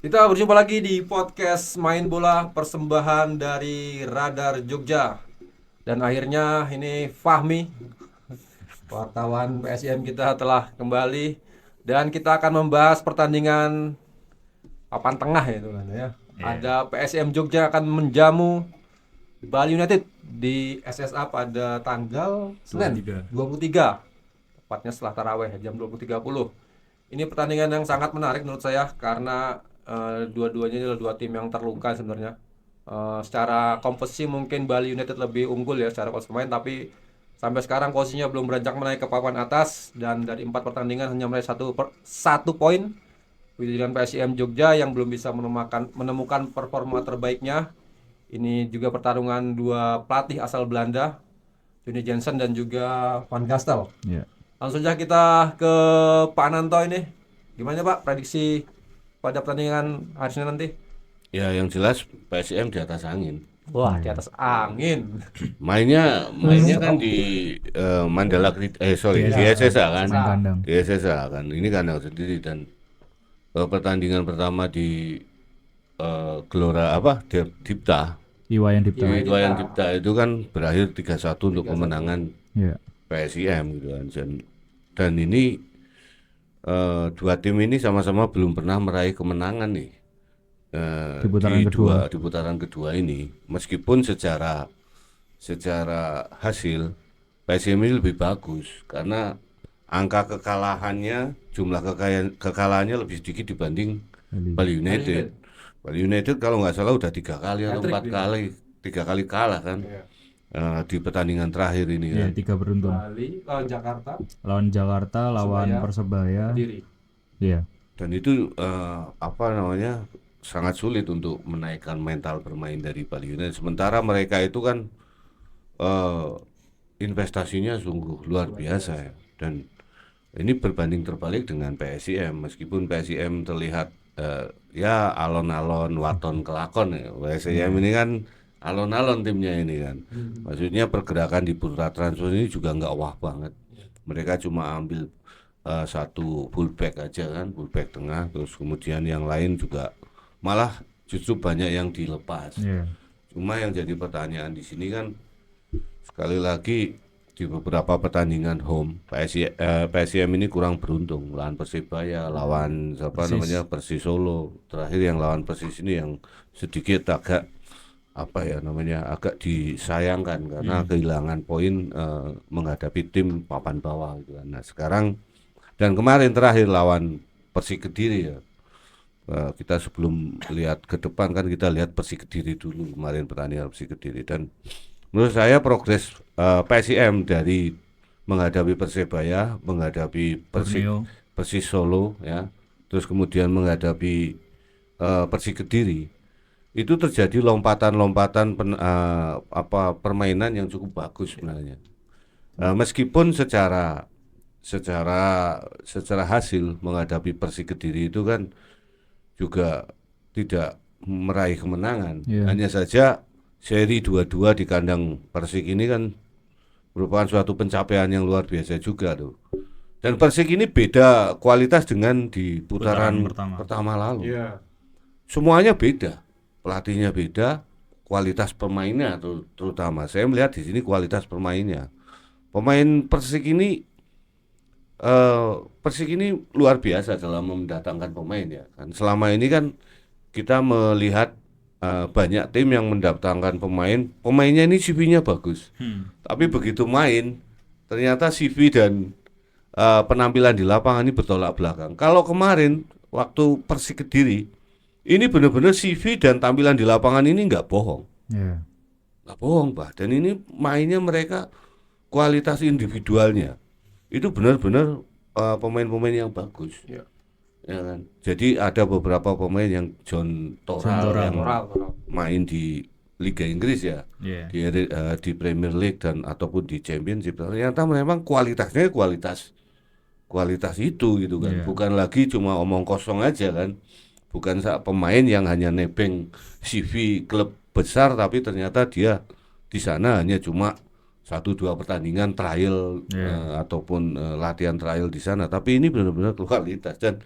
Kita berjumpa lagi di podcast Main Bola persembahan dari Radar Jogja. Dan akhirnya ini Fahmi, wartawan PSIM kita telah kembali dan kita akan membahas pertandingan papan tengah ya teman ya. Iya. Ada PSIM Jogja akan menjamu Bali United di SSA pada tanggal Senin 23. 23, tepatnya setelah taraweh jam 20.30. Ini pertandingan yang sangat menarik menurut saya karena dua-duanya adalah dua tim yang terluka sebenarnya. Secara komposisi mungkin Bali United lebih unggul ya secara kualitas pemain, tapi sampai sekarang posisinya belum beranjak menaik ke papan atas dan dari 4 pertandingan hanya meraih satu poin. Dengan PSIM Jogja yang belum bisa menemukan performa terbaiknya. Ini juga pertarungan dua pelatih asal Belanda, Johnny Jensen dan juga Van Gastel. Iya. Langsung saja kita ke Pak Nanto ini. Gimana Pak prediksi pada pertandingan hari Senin nanti? Ya, yang jelas PSM di atas angin. Wah, di atas angin. Mainnya kan di Mandala di SSA kan. Main kandang. Di SSA kan. Ini kandang sendiri dan pertandingan pertama di Gelora Dipta, Iwayan Dipta. Iwayan Dipta itu kan berakhir 3-1 untuk kemenangan Iya. PSIM gitu kan. Dan ini dua tim ini sama-sama belum pernah meraih kemenangan nih. Di putaran kedua. Di putaran kedua ini, meskipun secara hasil PSM ini lebih bagus karena angka kekalahannya, jumlah kekalahannya lebih sedikit dibanding Bali United. Bali United kalau nggak salah udah 3 kali atau 4 kali, 3 kali kalah kan. Di pertandingan terakhir ini Iya, kan. 3 beruntun. Bali lawan Jakarta, Lawan Jakarta, lawan Persebaya. Kediri. Iya. Dan itu sangat sulit untuk menaikkan mental bermain dari Bali United. Sementara mereka itu kan eh, investasinya sungguh luar biasa ya. Dan ini berbanding terbalik dengan PSIM. Meskipun PSIM terlihat ya alon-alon, waton kelakon ya. PSIM ini kan alon-alon timnya ini kan. Maksudnya pergerakan di bursa transfer ini juga nggak wah banget. Mereka cuma ambil satu fullback aja kan, fullback tengah, terus kemudian yang lain juga malah justru banyak yang dilepas. Iya. Cuma yang jadi pertanyaan di sini kan sekali lagi di beberapa pertandingan home PSIM ini kurang beruntung lawan Persebaya, lawan Persis Solo, terakhir yang lawan Persis ini yang sedikit agak agak disayangkan karena kehilangan poin menghadapi tim papan bawah gitu kan. Nah, sekarang dan kemarin terakhir lawan Persik Kediri ya. Kita sebelum lihat ke depan kan kita lihat Persik Kediri dulu kemarin pertandingan Persik Kediri dan menurut saya progres PSIM dari menghadapi Persebaya, menghadapi Borneo. Persis Solo ya, terus kemudian menghadapi Persik Kediri itu terjadi lompatan-lompatan permainan yang cukup bagus sebenarnya. Meskipun secara hasil menghadapi Persik Kediri itu kan juga tidak meraih kemenangan. Iya. Hanya saja seri 2-2 di kandang Persik ini kan merupakan suatu pencapaian yang luar biasa juga tuh. Dan Persik ini beda kualitas dengan di putaran pertama lalu. Iya. Semuanya beda. Pelatihnya beda, kualitas pemainnya terutama. Saya melihat di sini kualitas pemainnya. Pemain Persik ini luar biasa dalam mendatangkan pemain ya kan. Selama ini kan kita melihat banyak tim yang mendatangkan pemainnya ini CV-nya bagus. Tapi begitu main ternyata CV dan penampilan di lapangan ini bertolak belakang. Kalau kemarin waktu Persik Kediri ini benar-benar CV dan tampilan di lapangan ini nggak bohong. Iya. Nggak bohong, Pak. Dan ini mainnya mereka kualitas individualnya itu benar-benar pemain-pemain yang bagus. Iya. Ya kan. Jadi ada beberapa pemain yang John Toral yang main di Liga Inggris ya, Iya. di Premier League dan ataupun di Championship. Ternyata memang kualitasnya kualitas itu gitu kan. Iya. Bukan lagi cuma omong kosong aja kan. Bukan pemain yang hanya nebeng CV klub besar tapi ternyata dia di sana hanya cuma 1-2 pertandingan trial ataupun latihan trial di sana, tapi ini benar-benar kualitas dan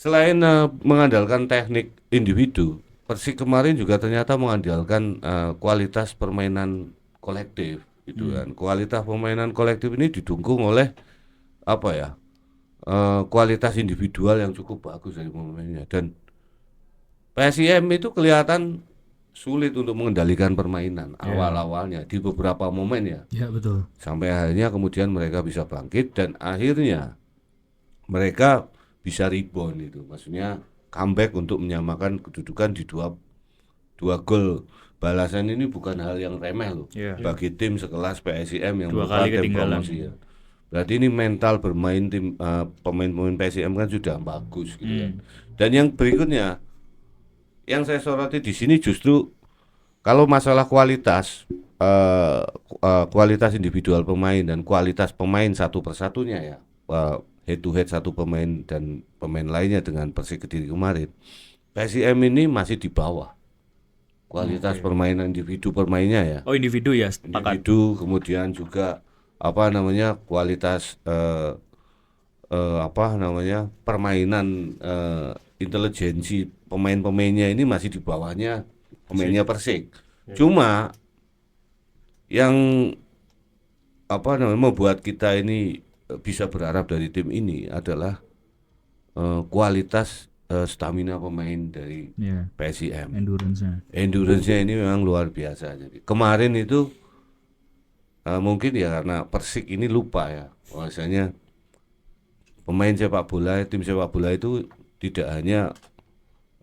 Selain mengandalkan teknik individu, Persik kemarin juga ternyata mengandalkan kualitas permainan kolektif gitu kan. Kualitas permainan kolektif ini didukung oleh apa ya? Kualitas individual yang cukup bagus dari pemainnya, dan PSIM itu kelihatan sulit untuk mengendalikan permainan awal-awalnya di beberapa momen ya. Ya betul. Sampai akhirnya kemudian mereka bisa bangkit dan akhirnya mereka bisa rebound itu. Maksudnya comeback untuk menyamakan kedudukan di dua gol balasan. Ini bukan hal yang remeh loh bagi tim sekelas PSIM yang Dua merupakan kali tim ketinggalan. promosi ya. Berarti ini mental bermain tim pemain-pemain PSIM kan sudah bagus gitu kan. Dan yang berikutnya yang saya soroti di sini justru kalau masalah kualitas kualitas individual pemain dan kualitas pemain satu persatunya ya, head to head satu pemain dan pemain lainnya dengan Persik Kediri kemarin, PSIM ini masih di bawah kualitas permainan individu permainnya ya. Oh, individu ya, sepakat. Individu, kemudian juga apa namanya kualitas apa namanya permainan intelijensi pemain-pemainnya ini masih di bawahnya pemainnya Persik. Cuma yang apa namanya membuat kita ini bisa berharap dari tim ini adalah kualitas stamina pemain dari Ya, PSIM. endurance-nya. Endurance-nya ini memang luar biasa. Jadi kemarin itu mungkin ya karena Persik ini lupa ya, bahwasanya pemain sepak bola, tim sepak bola itu tidak hanya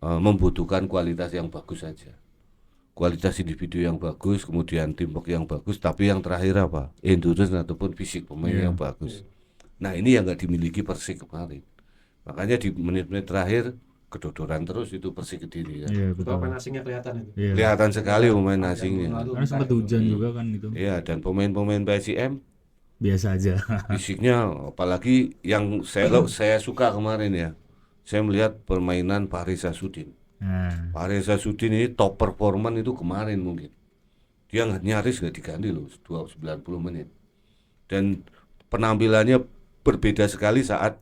membutuhkan kualitas yang bagus saja, kualitas individu yang bagus, kemudian teamwork yang bagus, tapi yang terakhir apa? Endurance ataupun fisik pemain yang bagus. Nah ini yang nggak dimiliki Persik kemarin. Makanya di menit-menit terakhir kedodoran terus itu Persik Kediri kan. Iya Itu betul. pemain asingnya kelihatan itu. Iya. Kelihatan sekali pemain asingnya. Karena sempat hujan juga kan itu. Iya, dan pemain-pemain PSIM Biasa aja. fisiknya, apalagi yang saya suka kemarin ya, saya melihat permainan Faris Sasudin. Nah, Faris Sasudin ini top performan itu kemarin mungkin. Dia nyaris nggak diganti loh 90 menit. Dan penampilannya berbeda sekali saat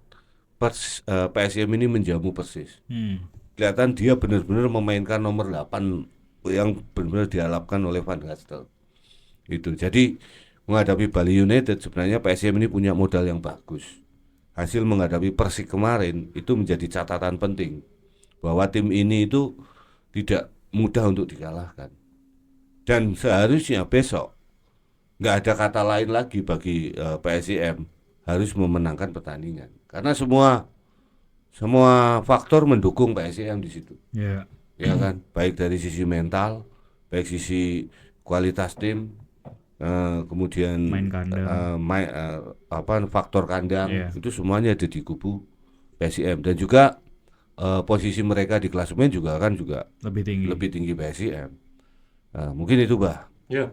PSM ini menjamu Persis. Kelihatan dia benar-benar memainkan nomor 8 yang benar-benar diharapkan oleh Van Gastel. Itu. Jadi menghadapi Bali United sebenarnya PSM ini punya modal yang bagus. Hasil menghadapi Persik kemarin itu menjadi catatan penting bahwa tim ini itu tidak mudah untuk dikalahkan. Dan seharusnya besok nggak ada kata lain lagi bagi PSIM harus memenangkan pertandingan karena semua faktor mendukung PSIM di situ. ya. Ya kan, baik dari sisi mental, baik sisi kualitas tim, kemudian Main kandang. faktor kandang, Iya. itu semuanya ada di kubu PSIM. Dan juga posisi mereka di klasemen juga kan juga Lebih tinggi. PSIM. Mungkin itu Bah. Ya.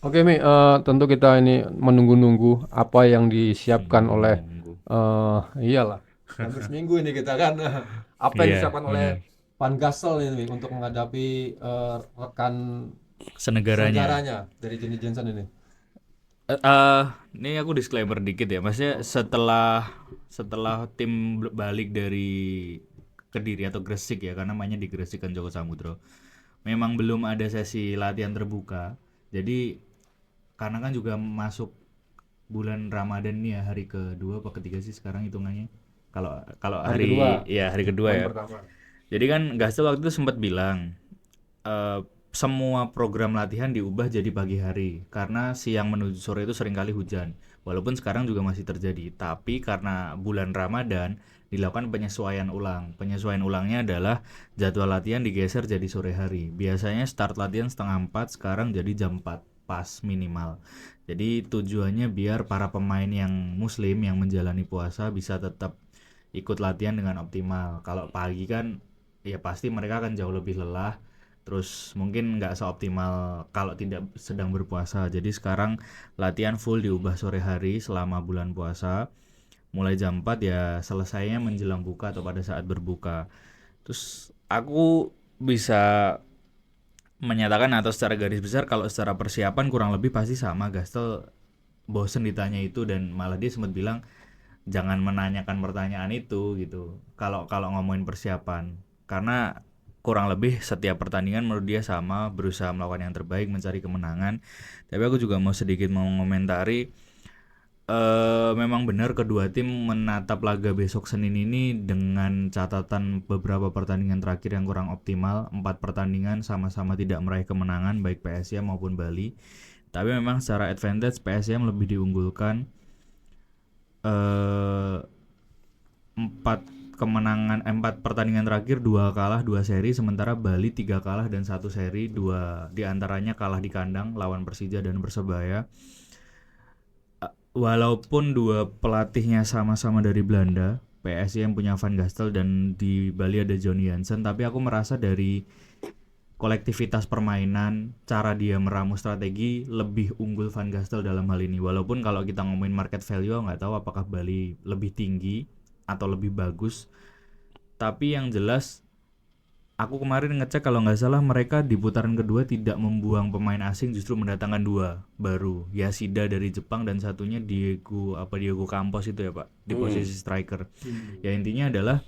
Oke Mi, tentu kita ini menunggu-nunggu apa yang disiapkan oleh iyalah. Hampir seminggu ini kita kan apa yang Iya, disiapkan oleh Van Gassel ini Mi, untuk menghadapi rekan Senegaranya. negaranya dari Jenny Jensen ini. Ini aku disclaimer dikit ya, maksudnya setelah tim balik dari Kediri atau Gresik ya, karena mainnya di Gresik kan Joko Samudro, memang belum ada sesi latihan terbuka. Jadi karena kan juga masuk bulan Ramadan nih ya, hari kedua apa ketiga sih sekarang hitungannya, kalau hari kedua. ya hari kedua ya. Pertama. Jadi kan Gastel waktu itu sempat bilang semua program latihan diubah jadi pagi hari karena siang menuju sore itu seringkali hujan. Walaupun sekarang juga masih terjadi, tapi karena bulan Ramadan dilakukan penyesuaian ulang. Penyesuaian ulangnya adalah jadwal latihan digeser jadi sore hari. Biasanya start latihan 3:30, sekarang jadi jam 4 pas minimal. Jadi tujuannya biar para pemain yang muslim yang menjalani puasa bisa tetap ikut latihan dengan optimal. Kalau pagi kan ya pasti mereka akan jauh lebih lelah, terus mungkin nggak seoptimal kalau tidak sedang berpuasa. Jadi sekarang latihan full diubah sore hari selama bulan puasa, mulai jam 4 ya, selesainya menjelang buka atau pada saat berbuka. Terus aku bisa menyatakan atau secara garis besar kalau secara persiapan kurang lebih pasti sama. Gastel bosen ditanya itu dan malah dia sempat bilang jangan menanyakan pertanyaan itu gitu. Kalau kalau ngomongin persiapan, karena kurang lebih setiap pertandingan menurut dia sama, berusaha melakukan yang terbaik, mencari kemenangan. Tapi aku juga mau sedikit mau ngomentari, memang benar kedua tim menatap laga besok Senin ini dengan catatan beberapa pertandingan terakhir yang kurang optimal. 4 pertandingan sama-sama tidak meraih kemenangan baik PSIM maupun Bali. Tapi memang secara advantage PSIM lebih diunggulkan. 4 pertandingan terakhir 2 kalah 2 seri, sementara Bali 3 kalah dan 1 seri, 2 diantaranya kalah di kandang lawan Persija dan Persebaya. Walaupun 2 pelatihnya sama-sama dari Belanda, PSIM punya Van Gastel dan di Bali ada Johnny Jansen, tapi aku merasa dari kolektivitas permainan, cara dia meramu strategi lebih unggul Van Gastel dalam hal ini. Walaupun kalau kita ngomongin market value nggak tahu apakah Bali lebih tinggi atau lebih bagus. Tapi yang jelas aku kemarin ngecek kalau nggak salah mereka di putaran kedua tidak membuang pemain asing, justru mendatangkan 2 baru, Yashida dari Jepang dan satunya Diego Campos itu ya Pak, di posisi striker. Ya intinya adalah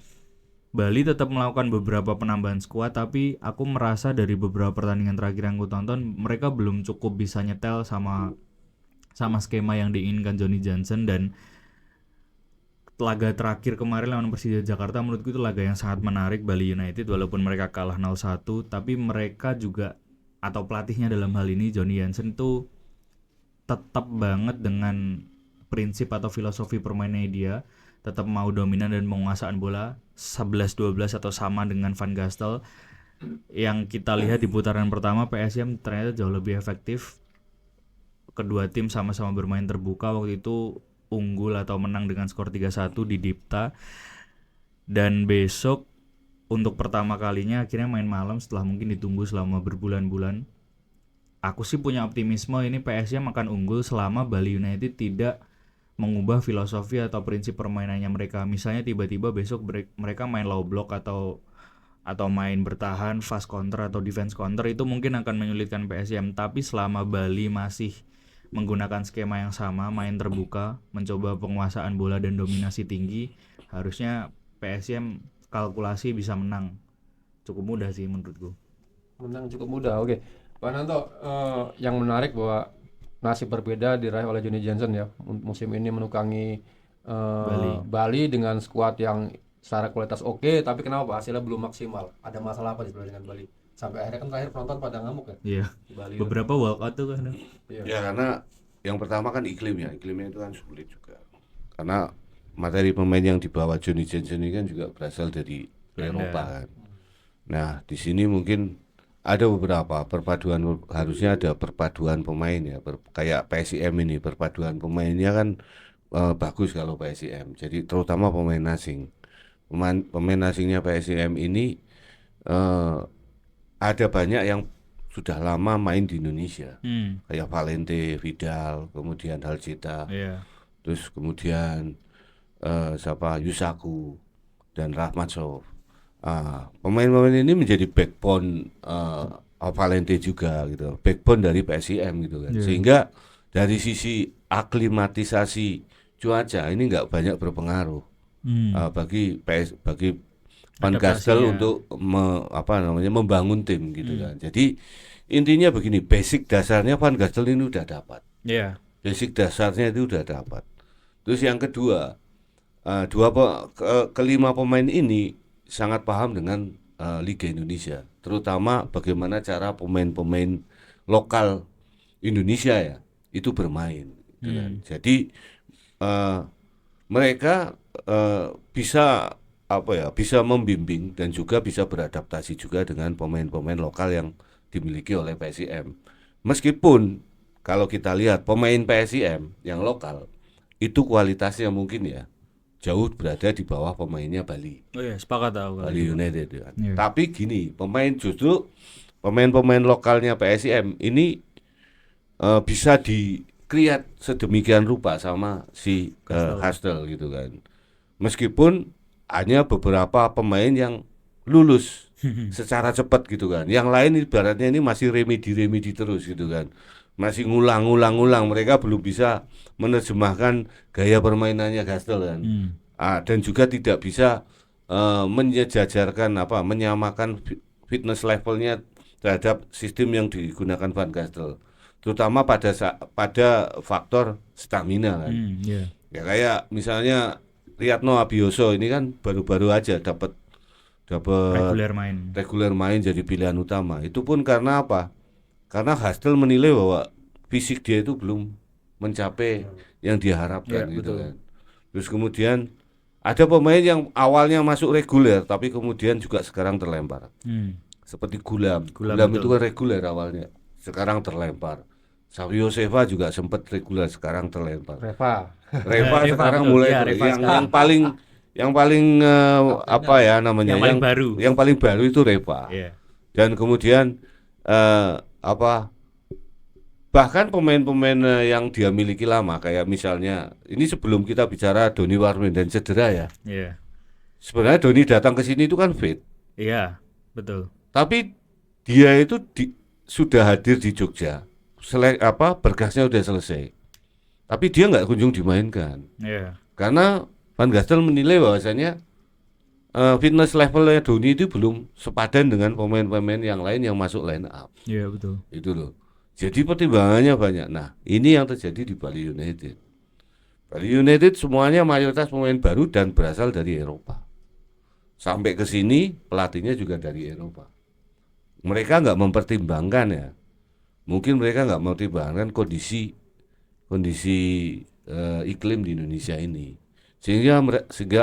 Bali tetap melakukan beberapa penambahan skuad, tapi aku merasa dari beberapa pertandingan terakhir yang aku tonton mereka belum cukup bisa nyetel sama skema yang diinginkan Johnny Jansen. Dan laga terakhir kemarin lawan Persija Jakarta menurutku itu laga yang sangat menarik Bali United, walaupun mereka kalah 0-1, tapi mereka juga atau pelatihnya dalam hal ini Johnny Jansen itu tetap banget dengan prinsip atau filosofi permainannya dia, tetap mau dominan dan menguasaan bola 11-12 atau sama dengan Van Gastel. Yang kita lihat di putaran pertama PSIM ternyata jauh lebih efektif. Kedua tim sama-sama bermain terbuka, waktu itu unggul atau menang dengan skor 3-1 di Dipta. Dan besok untuk pertama kalinya akhirnya main malam setelah mungkin ditunggu selama berbulan-bulan. Aku sih punya optimisme ini PSIM akan unggul selama Bali United tidak mengubah filosofi atau prinsip permainannya mereka. Misalnya tiba-tiba besok mereka main low block atau main bertahan, fast counter atau defense counter, itu mungkin akan menyulitkan PSIM. Tapi selama Bali masih menggunakan skema yang sama, main terbuka, mencoba penguasaan bola dan dominasi tinggi, harusnya PSIM kalkulasi bisa menang. Cukup mudah sih menurutku. Menang cukup mudah. Oke. Pak Nanto, yang menarik bahwa nasib berbeda diraih oleh Johnny Jansen ya. Musim ini menukangi Bali dengan skuad yang secara kualitas oke, tapi kenapa hasilnya belum maksimal? Ada masalah apa sebenarnya dengan Bali? Sampai akhirnya kan terakhir penonton pada ngamuk ya. Iya. Di Bali. Beberapa walkout tuh kan. Ya karena yang pertama kan iklimnya itu kan sulit juga. Karena materi pemain yang dibawa Johnny Jansen ini kan juga berasal dari Eropa kan. Nah di sini mungkin ada beberapa perpaduan, harusnya ada perpaduan pemain ya, kayak PSIM ini perpaduan pemainnya kan bagus kalau PSIM. Jadi terutama pemain asing. Pemain asingnya PSIM ini ada banyak yang sudah lama main di Indonesia, kayak Valente, Vidal, kemudian Halcita, terus kemudian siapa Yusaku dan Rahmatsov. Pemain-pemain ini menjadi backbone Valente juga gitu, backbone dari PSIM gitu kan. Sehingga dari sisi aklimatisasi cuaca ini nggak banyak berpengaruh bagi Van Gastel untuk membangun tim gitu kan. Jadi intinya begini, basic dasarnya Van Gastel ini udah dapat. Basic dasarnya itu udah dapat. Terus yang kedua, kelima pemain ini sangat paham dengan Liga Indonesia, terutama bagaimana cara pemain-pemain lokal Indonesia ya itu bermain gitu kan. Jadi mereka bisa membimbing dan juga bisa beradaptasi juga dengan pemain-pemain lokal yang dimiliki oleh PSIM. Meskipun kalau kita lihat pemain PSIM yang lokal itu kualitasnya mungkin ya jauh berada di bawah pemainnya Bali. Oh iya, sepakat aku. Bali United kan. Tapi gini, pemain lokalnya PSIM ini bisa di-create sedemikian rupa sama si Hastel gitu kan. Meskipun hanya beberapa pemain yang lulus secara cepat gitu kan. Yang lain ibaratnya ini masih remedi terus gitu kan. masih ngulang. Mereka belum bisa menerjemahkan gaya permainannya Gastel kan. Dan juga tidak bisa menyejajarkan menyamakan fitness levelnya terhadap sistem yang digunakan Van Gastel, terutama pada faktor stamina kan. Iya. Ya kayak misalnya Riyadno Abioso ini kan baru-baru aja dapat reguler main jadi pilihan utama. Itu pun karena apa? Karena Gastel menilai bahwa fisik dia itu belum mencapai yang diharapkan Ya, gitu betul. kan. Terus kemudian ada pemain yang awalnya masuk reguler tapi kemudian juga sekarang terlempar. Seperti Gulam itu kan reguler awalnya, sekarang terlempar. Savio Seva juga sempat reguler, sekarang terlempar. Reva. Reva sekarang betul. mulai Iya, Reva yang paling apa ya namanya, Yang paling baru. yang paling baru itu Reva. Iya. Dan kemudian bahkan pemain-pemain yang dia miliki lama, kayak misalnya ini sebelum kita bicara Doni Warmin dan cedera ya. Iya. Sebenarnya Doni datang ke sini itu kan fit, Iya, betul. tapi dia itu sudah hadir di Jogja, berkasnya udah selesai, tapi dia nggak kunjung dimainkan Iya. karena Van Gastel menilai bahwasanya fitness levelnya Doni itu belum sepadan dengan pemain-pemain yang lain yang masuk line up. Iya, betul. Itu loh. Jadi pertimbangannya banyak. Nah, ini yang terjadi di Bali United. Bali United semuanya mayoritas pemain baru dan berasal dari Eropa. Sampai ke sini pelatihnya juga dari Eropa. Mereka nggak mempertimbangkan ya. Mungkin mereka nggak mempertimbangkan kondisi iklim di Indonesia ini. Sehingga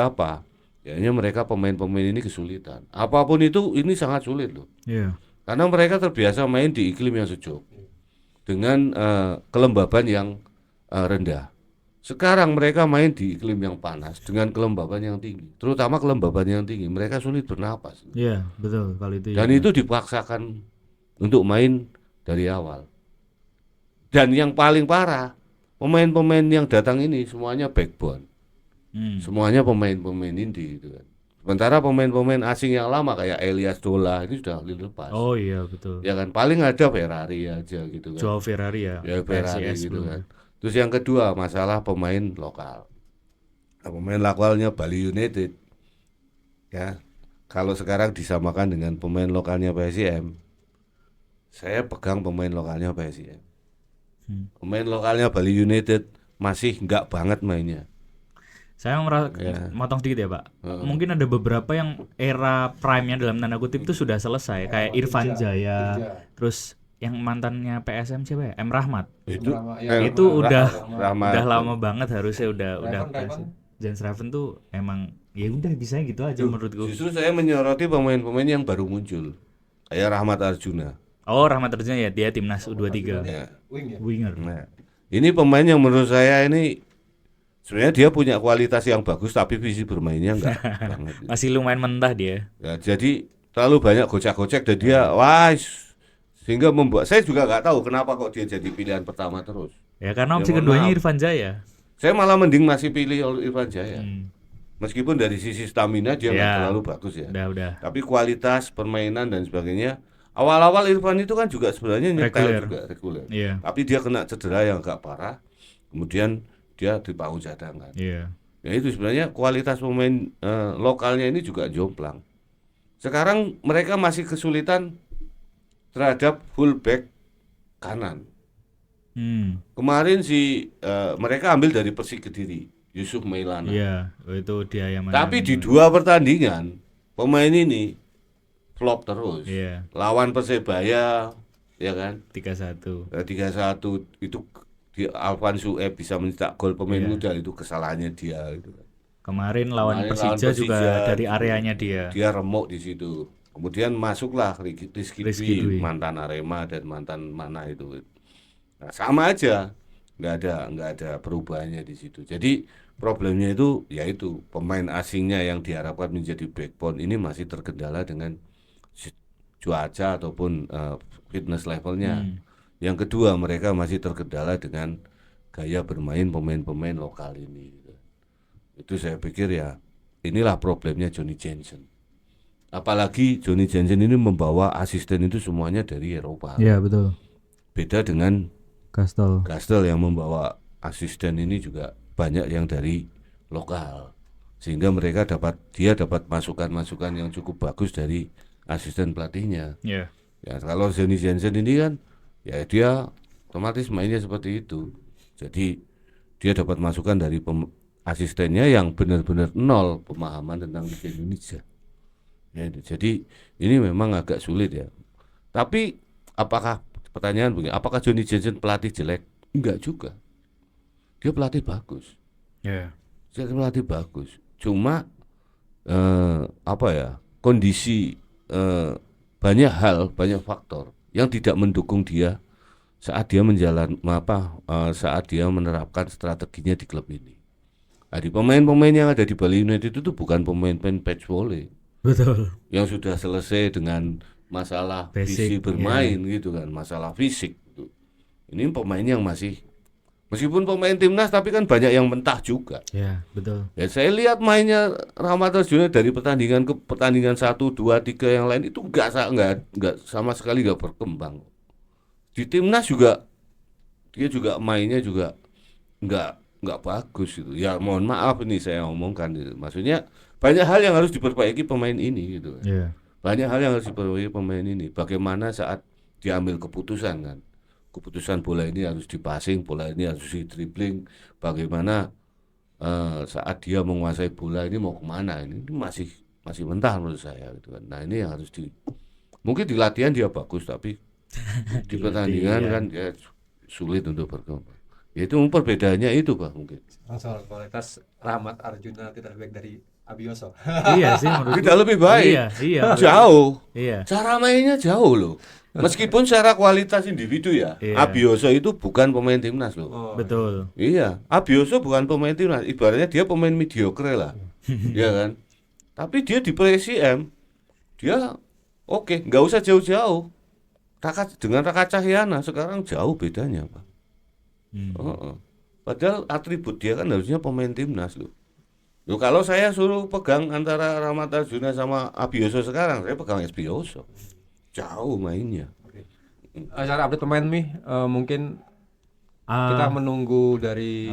apa? Kayaknya mereka pemain-pemain ini kesulitan. Apapun itu, ini sangat sulit loh. Iya. Karena mereka terbiasa main di iklim yang sejuk dengan kelembaban yang rendah. Sekarang mereka main di iklim yang panas dengan kelembaban yang tinggi, terutama kelembaban yang tinggi. Mereka sulit bernapas. Iya, betul kalau itu. Dan itu dipaksakan untuk main dari awal. Dan yang paling parah, pemain-pemain yang datang ini semuanya backbone. Semuanya pemain-pemain inti gitu kan. Sementara pemain-pemain asing yang lama kayak Elias Dola ini sudah dilepas. Oh iya, betul. Ya kan, paling ada Ferrari aja gitu kan. Joao Ferrari ya. Ya Ferrari PSIS gitu dulu. kan. Terus yang kedua masalah pemain lokal. Nah, pemain lokalnya Bali United ya, kalau sekarang disamakan dengan pemain lokalnya PSIM, saya pegang pemain lokalnya PSIM. Pemain lokalnya Bali United masih enggak banget mainnya. Saya motong sedikit ya Pak. Mungkin ada beberapa yang era prime-nya dalam tanda kutip itu sudah selesai, kayak Irfan Jaya, terus yang mantannya PSM siapa ya? M Rahmat. Itu udah lama banget, harusnya udah Jens Raven tuh emang ya udah bisa gitu aja menurutku. Justru saya menyoroti pemain-pemain yang baru muncul, kayak Rahmat Arjuna. Oh, Rahmat Arjuna ya, dia timnas U23. Ya. Winger. Nah, ini pemain yang menurut saya ini sebenarnya dia punya kualitas yang bagus, tapi visi bermainnya enggak banget. Masih lumayan mentah dia. Ya, jadi terlalu banyak gocek-gocek dan dia sehingga membuat saya juga nggak tahu kenapa kok dia jadi pilihan pertama terus. Ya karena opsi mohon keduanya maaf. Irfan Jaya. Saya malah mending masih pilih Irfan Jaya. Meskipun dari sisi stamina dia nggak Ya, terlalu bagus ya. Udah. Tapi kualitas permainan dan sebagainya, awal-awal Irfan itu kan juga sebenarnya nyetel juga reguler. Iya. Tapi dia kena cedera yang agak parah, kemudian dia dipaut cadangan. Iya. Ya itu sebenarnya kualitas pemain lokalnya ini juga jomplang. Sekarang mereka masih kesulitan terhadap fullback kanan. Kemarin mereka ambil dari Persik Kediri, Yusuf Mailana. Iya, itu dia yang Tapi di 2 pertandingan pemain ini flop terus. Iya. Lawan Persebaya, ya kan? 3-1. 3-1 itu Alvan Sueb bisa mencetak gol pemain muda, itu kesalahannya dia gitu. Kemarin lawan Persija juga dari areanya dia. Dia remuk di situ. Kemudian masuklah Rizky Dwi, mantan Arema dan mantan mana itu. Nah, sama aja. Nggak ada perubahannya di situ. Jadi problemnya itu yaitu pemain asingnya yang diharapkan menjadi backbone ini masih terkendala dengan cuaca ataupun fitness levelnya. Yang kedua, mereka masih terkendala dengan gaya bermain pemain-pemain lokal ini. Itu saya pikir ya, inilah problemnya Johnny Jensen. Apalagi Johnny Jensen ini membawa asisten itu semuanya dari Eropa. Iya, betul. Beda dengan Kastel. Gastel yang membawa asisten ini juga banyak yang dari lokal, sehingga dia dapat masukan-masukan yang cukup bagus dari asisten pelatihnya. Iya. Ya kalau Johnny Jensen ini kan ya dia otomatis mainnya seperti itu, jadi dia dapat masukan dari asistennya yang benar-benar nol pemahaman tentang Liga Indonesia. Ya, jadi ini memang agak sulit ya. Tapi pertanyaan begini, apakah Johnny Jensen pelatih jelek? Enggak juga. Dia pelatih bagus. Iya. Dia pelatih bagus. Cuma kondisi banyak faktor yang tidak mendukung dia saat dia saat dia menerapkan strateginya di klub ini. Nah, pemain-pemain yang ada di Bali United itu bukan pemain-pemain patch volley Betul. yang sudah selesai dengan masalah visi Basic, bermain gitu kan, masalah fisik gitu. Ini pemain yang meskipun pemain timnas tapi kan banyak yang mentah juga. Ya, betul. Ya saya lihat mainnya Rahmat Arjuna dari pertandingan ke pertandingan 1, 2, 3 yang lain itu enggak sama sekali enggak berkembang. Di timnas juga dia juga mainnya juga enggak bagus gitu. Ya mohon maaf ini saya omongkan gitu. Maksudnya banyak hal yang harus diperbaiki pemain ini gitu. Iya. Banyak hal yang harus diperbaiki pemain ini. Bagaimana saat diambil keputusan kan. Keputusan bola ini harus dipasing, bola ini harus di dribbling. Bagaimana saat dia menguasai bola ini mau kemana, ini masih mentah menurut saya gitu kan. Nah ini yang mungkin di latihan dia bagus tapi di pertandingan kan dia sulit untuk berkembang. Ya, itu perbedaannya itu Pak mungkin. Soal kualitas Rahmat Arjuna tidak lebih baik dari Abioso. Iya sih menurut Tidak lebih baik. Iya. Jauh. Iya. Cara mainnya jauh loh. Meskipun secara kualitas individu ya, Iya. Abioso itu bukan pemain timnas loh. Oh, Betul. Iya, Abioso bukan pemain timnas, ibaratnya dia pemain mediocre lah, ya kan. Tapi dia di PSIM, dia oke, nggak usah jauh-jauh. Dengan Raka Cahyana sekarang jauh bedanya Pak. Padahal atribut dia kan harusnya pemain timnas loh. Loh kalau saya suruh pegang antara Rahmat Arjuna sama Abioso sekarang, saya pegang Abioso. Jauh mainnya. Cara update pemain mungkin kita menunggu dari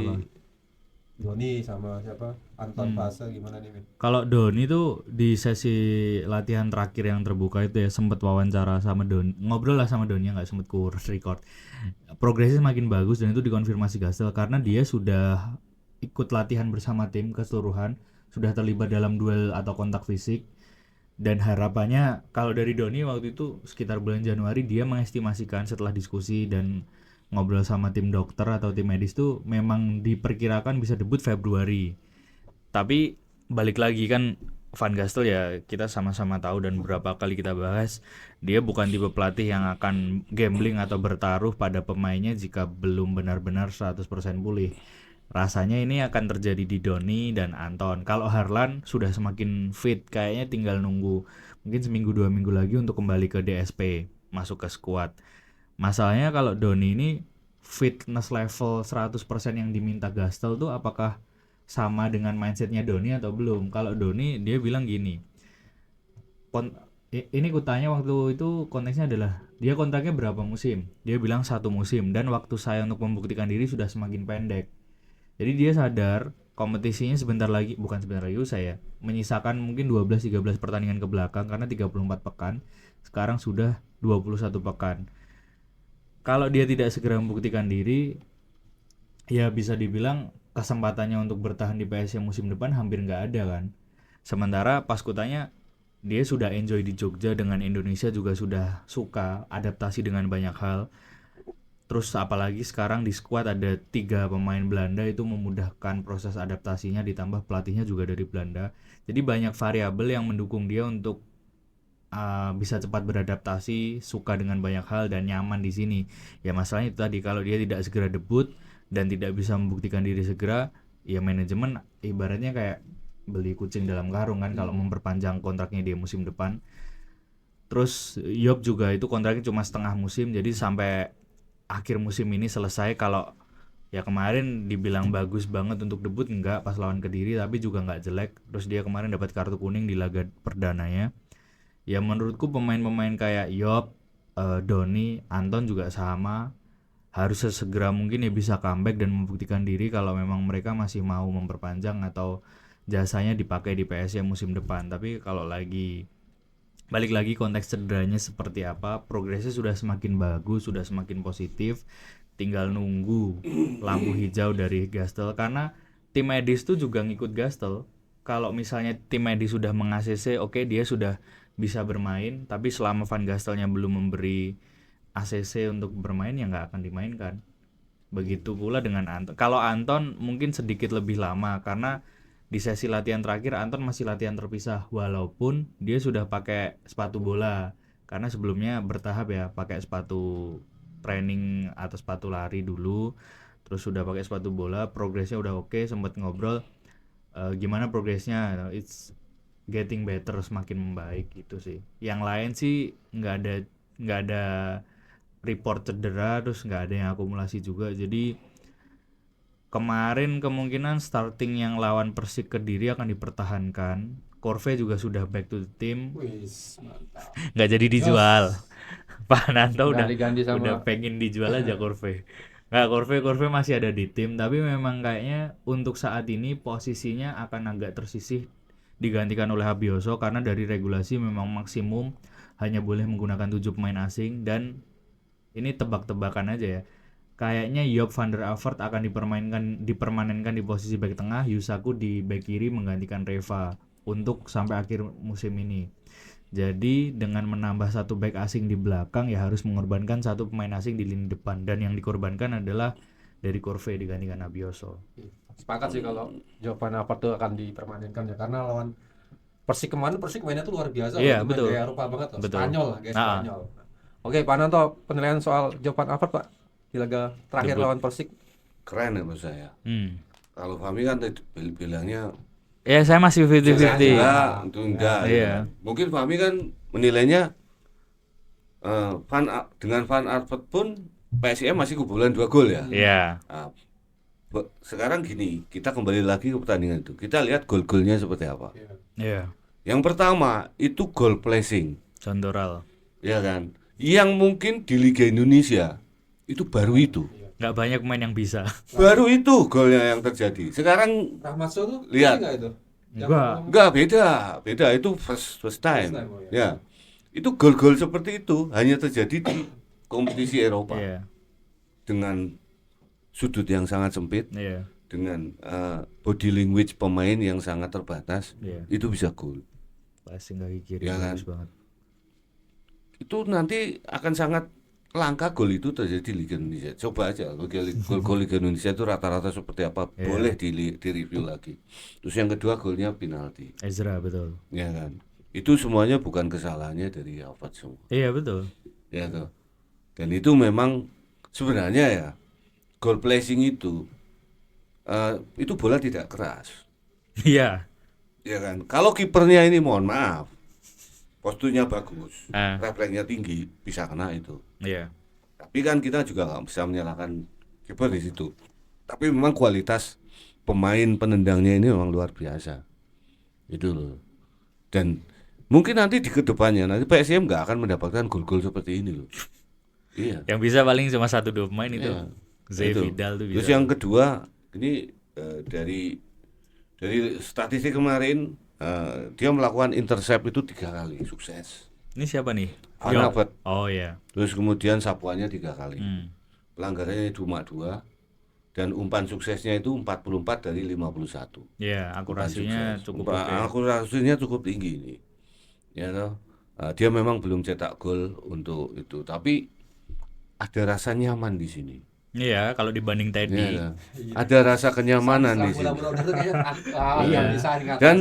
Doni sama siapa? Anton Fase gimana nih, Mi? Kalau Doni tuh di sesi latihan terakhir yang terbuka itu ya sempet wawancara sama Doni, ngobrol lah sama Doni, nggak sempet ku record. Progresnya semakin bagus dan itu dikonfirmasi Gastel karena dia sudah ikut latihan bersama tim keseluruhan, sudah terlibat dalam duel atau kontak fisik. Dan harapannya kalau dari Doni waktu itu sekitar bulan Januari dia mengestimasikan setelah diskusi dan ngobrol sama tim dokter atau tim medis tuh memang diperkirakan bisa debut Februari. Tapi balik lagi kan Van Gastel ya kita sama-sama tahu dan beberapa kali kita bahas dia bukan tipe pelatih yang akan gambling atau bertaruh pada pemainnya jika belum benar-benar 100% pulih. Rasanya ini akan terjadi di Doni dan Anton. Kalau Harlan sudah semakin fit, kayaknya tinggal nunggu mungkin seminggu 2 minggu lagi untuk kembali ke DSP, masuk ke squad. Masalahnya kalau Doni ini fitness level 100% yang diminta Gastel tuh apakah sama dengan mindsetnya Doni atau belum? Kalau Doni dia bilang gini, ini kutanya waktu itu konteksnya adalah dia kontraknya berapa musim? Dia bilang 1 musim dan waktu saya untuk membuktikan diri sudah semakin pendek. Jadi dia sadar kompetisinya bukan sebentar lagi usai ya, menyisakan mungkin 12-13 pertandingan ke belakang karena 34 pekan, sekarang sudah 21 pekan. Kalau dia tidak segera membuktikan diri, ya bisa dibilang kesempatannya untuk bertahan di PSM musim depan hampir nggak ada kan. Sementara pas kutanya dia sudah enjoy di Jogja dengan Indonesia juga sudah suka adaptasi dengan banyak hal. Terus apalagi sekarang di skuad ada 3 pemain Belanda itu memudahkan proses adaptasinya ditambah pelatihnya juga dari Belanda. Jadi banyak variabel yang mendukung dia untuk bisa cepat beradaptasi, suka dengan banyak hal dan nyaman di sini. Ya masalahnya itu tadi kalau dia tidak segera debut dan tidak bisa membuktikan diri segera, ya manajemen ibaratnya kayak beli kucing dalam karung kan kalau memperpanjang kontraknya di musim depan. Terus Yop juga itu kontraknya cuma setengah musim, jadi sampai akhir musim ini selesai. Kalau ya kemarin dibilang bagus banget untuk debut, enggak pas lawan Kediri, tapi juga enggak jelek. Terus dia kemarin dapat kartu kuning di laga perdananya. Ya menurutku pemain-pemain kayak Yop, Doni, Anton juga sama. harus sesegera mungkin ya bisa comeback dan membuktikan diri kalau memang mereka masih mau memperpanjang atau jasanya dipakai di PSM musim depan. Tapi kalau lagi balik lagi konteks cederanya seperti apa, progresnya sudah semakin bagus, sudah semakin positif, tinggal nunggu lampu hijau dari Gastel karena tim medis tuh juga ngikut Gastel. Kalau misalnya tim medis sudah meng-ACC, oke dia sudah bisa bermain, tapi selama Van Gastelnya belum memberi ACC untuk bermain ya nggak akan dimainkan. Begitu pula dengan Anton. Kalau Anton mungkin sedikit lebih lama karena di sesi latihan terakhir Anton masih latihan terpisah walaupun dia sudah pakai sepatu bola karena sebelumnya bertahap ya pakai sepatu training atau sepatu lari dulu terus sudah pakai sepatu bola, progresnya udah oke, sempat ngobrol gimana progresnya, it's getting better, semakin membaik gitu sih. Yang lain sih nggak ada report cedera, terus nggak ada yang akumulasi juga. Jadi kemarin kemungkinan starting yang lawan Persik Kediri akan dipertahankan. Korve juga sudah back to the team, Wis, mantap. nggak jadi dijual. Pak Nanto Udah udah diganti sama udah pengen dijual aja Korve. Nggak, Korve masih ada di tim, tapi memang kayaknya untuk saat ini posisinya akan agak tersisih digantikan oleh Habioso karena dari regulasi memang maksimum hanya boleh menggunakan 7 pemain asing dan ini tebak-tebakan aja ya. Kayaknya Joop van der Averth akan dipermanenkan di posisi back tengah, Yusaku di back kiri menggantikan Reva untuk sampai akhir musim ini. Jadi dengan menambah satu back asing di belakang ya harus mengorbankan satu pemain asing di lini depan dan yang dikorbankan adalah dari Korve digantikan Habioso. Sepakat sih kalau jawaban apa tuh akan dipermanenkan ya karena lawan Persik kemarin Persik mainnya tuh luar biasa Iya, loh, betul. gaya Eropa banget loh. Betul. Spanyol lah, guys, Nah. Spanyol. Oke, Pak Nanto, penilaian soal jawaban apa Pak di laga terakhir Debut. lawan Persik? Keren ya menurut saya. Kalau Fahmi kan tadi bilangnya Ya saya masih 50-50. enggak, itu enggak. Iya. Ya. Mungkin Fahmi kan menilainya dengan Van Aert pun PSM masih kebobolan 2 gol ya. Iya. Nah, sekarang gini, kita kembali lagi ke pertandingan itu. Kita lihat gol-golnya seperti apa. Iya. Yang pertama itu gol placing, Sondoral. ya kan? Yang mungkin di Liga Indonesia itu baru itu. Nggak banyak pemain yang bisa. Baru itu golnya yang terjadi. Sekarang Rahmat Soe tuh Lihat. nggak itu? Enggak. enggak, beda itu first time. time, oh Ya. Itu gol-gol seperti itu hanya terjadi di kompetisi Eropa Iya. dengan sudut yang sangat sempit, Iya. dengan body language pemain yang sangat terbatas, Iya. itu bisa gol. Passing kaki kiri Ya kan? bagus banget. Itu nanti akan sangat langka gol itu terjadi di Liga Indonesia. Coba aja gol-gol Liga Indonesia itu rata-rata seperti apa, Iya. boleh di review lagi. Terus yang kedua golnya penalti, Ezra betul. ya kan? Itu semuanya bukan kesalahannya dari Alfred semua, Iya betul. ya toh. Dan itu memang sebenarnya ya goal placing itu bola tidak keras, Iya. ya kan? Kalau kipernya ini mohon maaf, posturnya bagus, Ah. refleksnya tinggi, bisa kena itu. Iya. Tapi kan kita juga nggak bisa menyalahkan kiper di situ. Tapi memang kualitas pemain penendangnya ini memang luar biasa, itu loh. Dan mungkin nanti di kedepannya nanti PSM nggak akan mendapatkan gol-gol seperti ini loh. Iya. Yang bisa paling cuma 1-2 pemain itu. Iya. Zé Itu. Vidal tuh bisa. Terus yang kedua ini dari statistik kemarin dia melakukan intercept itu 3 kali sukses. Ini siapa nih? Van Yo. Aert. Oh iya. Terus kemudian sapuannya 3 kali. Pelanggarannya cuma 2 dan umpan suksesnya itu 44 dari 51. Iya, akurasinya Sukses. cukup oke. Akurasinya cukup tinggi ini. Ya toh. Dia memang belum cetak gol untuk itu, tapi ada rasa nyaman di sini. Iya, kalau dibanding Teddy. Ya, ada rasa kenyamanan di sini. Bola-bola udah tuh kayaknya Iya. yang bisa Dan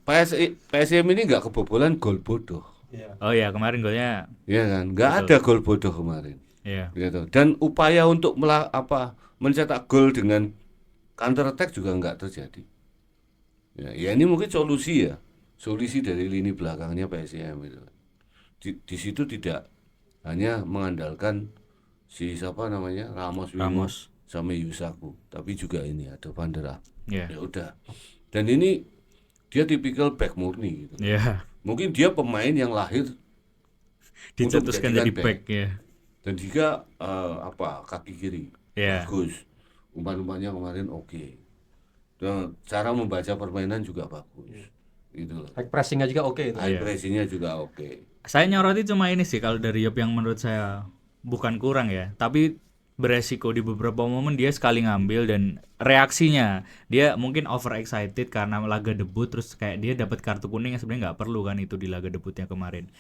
ngatasin. PSM ini nggak kebobolan gol bodoh, Iya. Oh iya, kemarin golnya. ya kan? Nggak ada gol bodoh kemarin, Iya. gitu. Dan upaya untuk mencetak gol dengan counter attack juga nggak terjadi. Ya ini mungkin solusi dari lini belakangnya PSM itu. Di situ tidak hanya mengandalkan siapa namanya Ramos sama Yusaku, tapi juga ini ada Van der Aert. Iya. Ya udah. Dan ini dia tipikal back murni gitu. Iya. Mungkin dia pemain yang lahir Dicetuskan menjadikan jadi back ya. Dan juga kaki kiri Iya. bagus, umpan-umpannya kemarin oke. Dan cara membaca permainan juga bagus, gitu loh. High pressingnya juga oke itu. High pressingnya juga oke. Saya nyoroti cuma ini sih kalau dari Yop yang menurut saya bukan kurang ya, tapi beresiko di beberapa momen dia sekali ngambil dan reaksinya dia mungkin over excited karena laga debut terus kayak dia dapat kartu kuning yang sebenarnya nggak perlu kan itu di laga debutnya kemarin.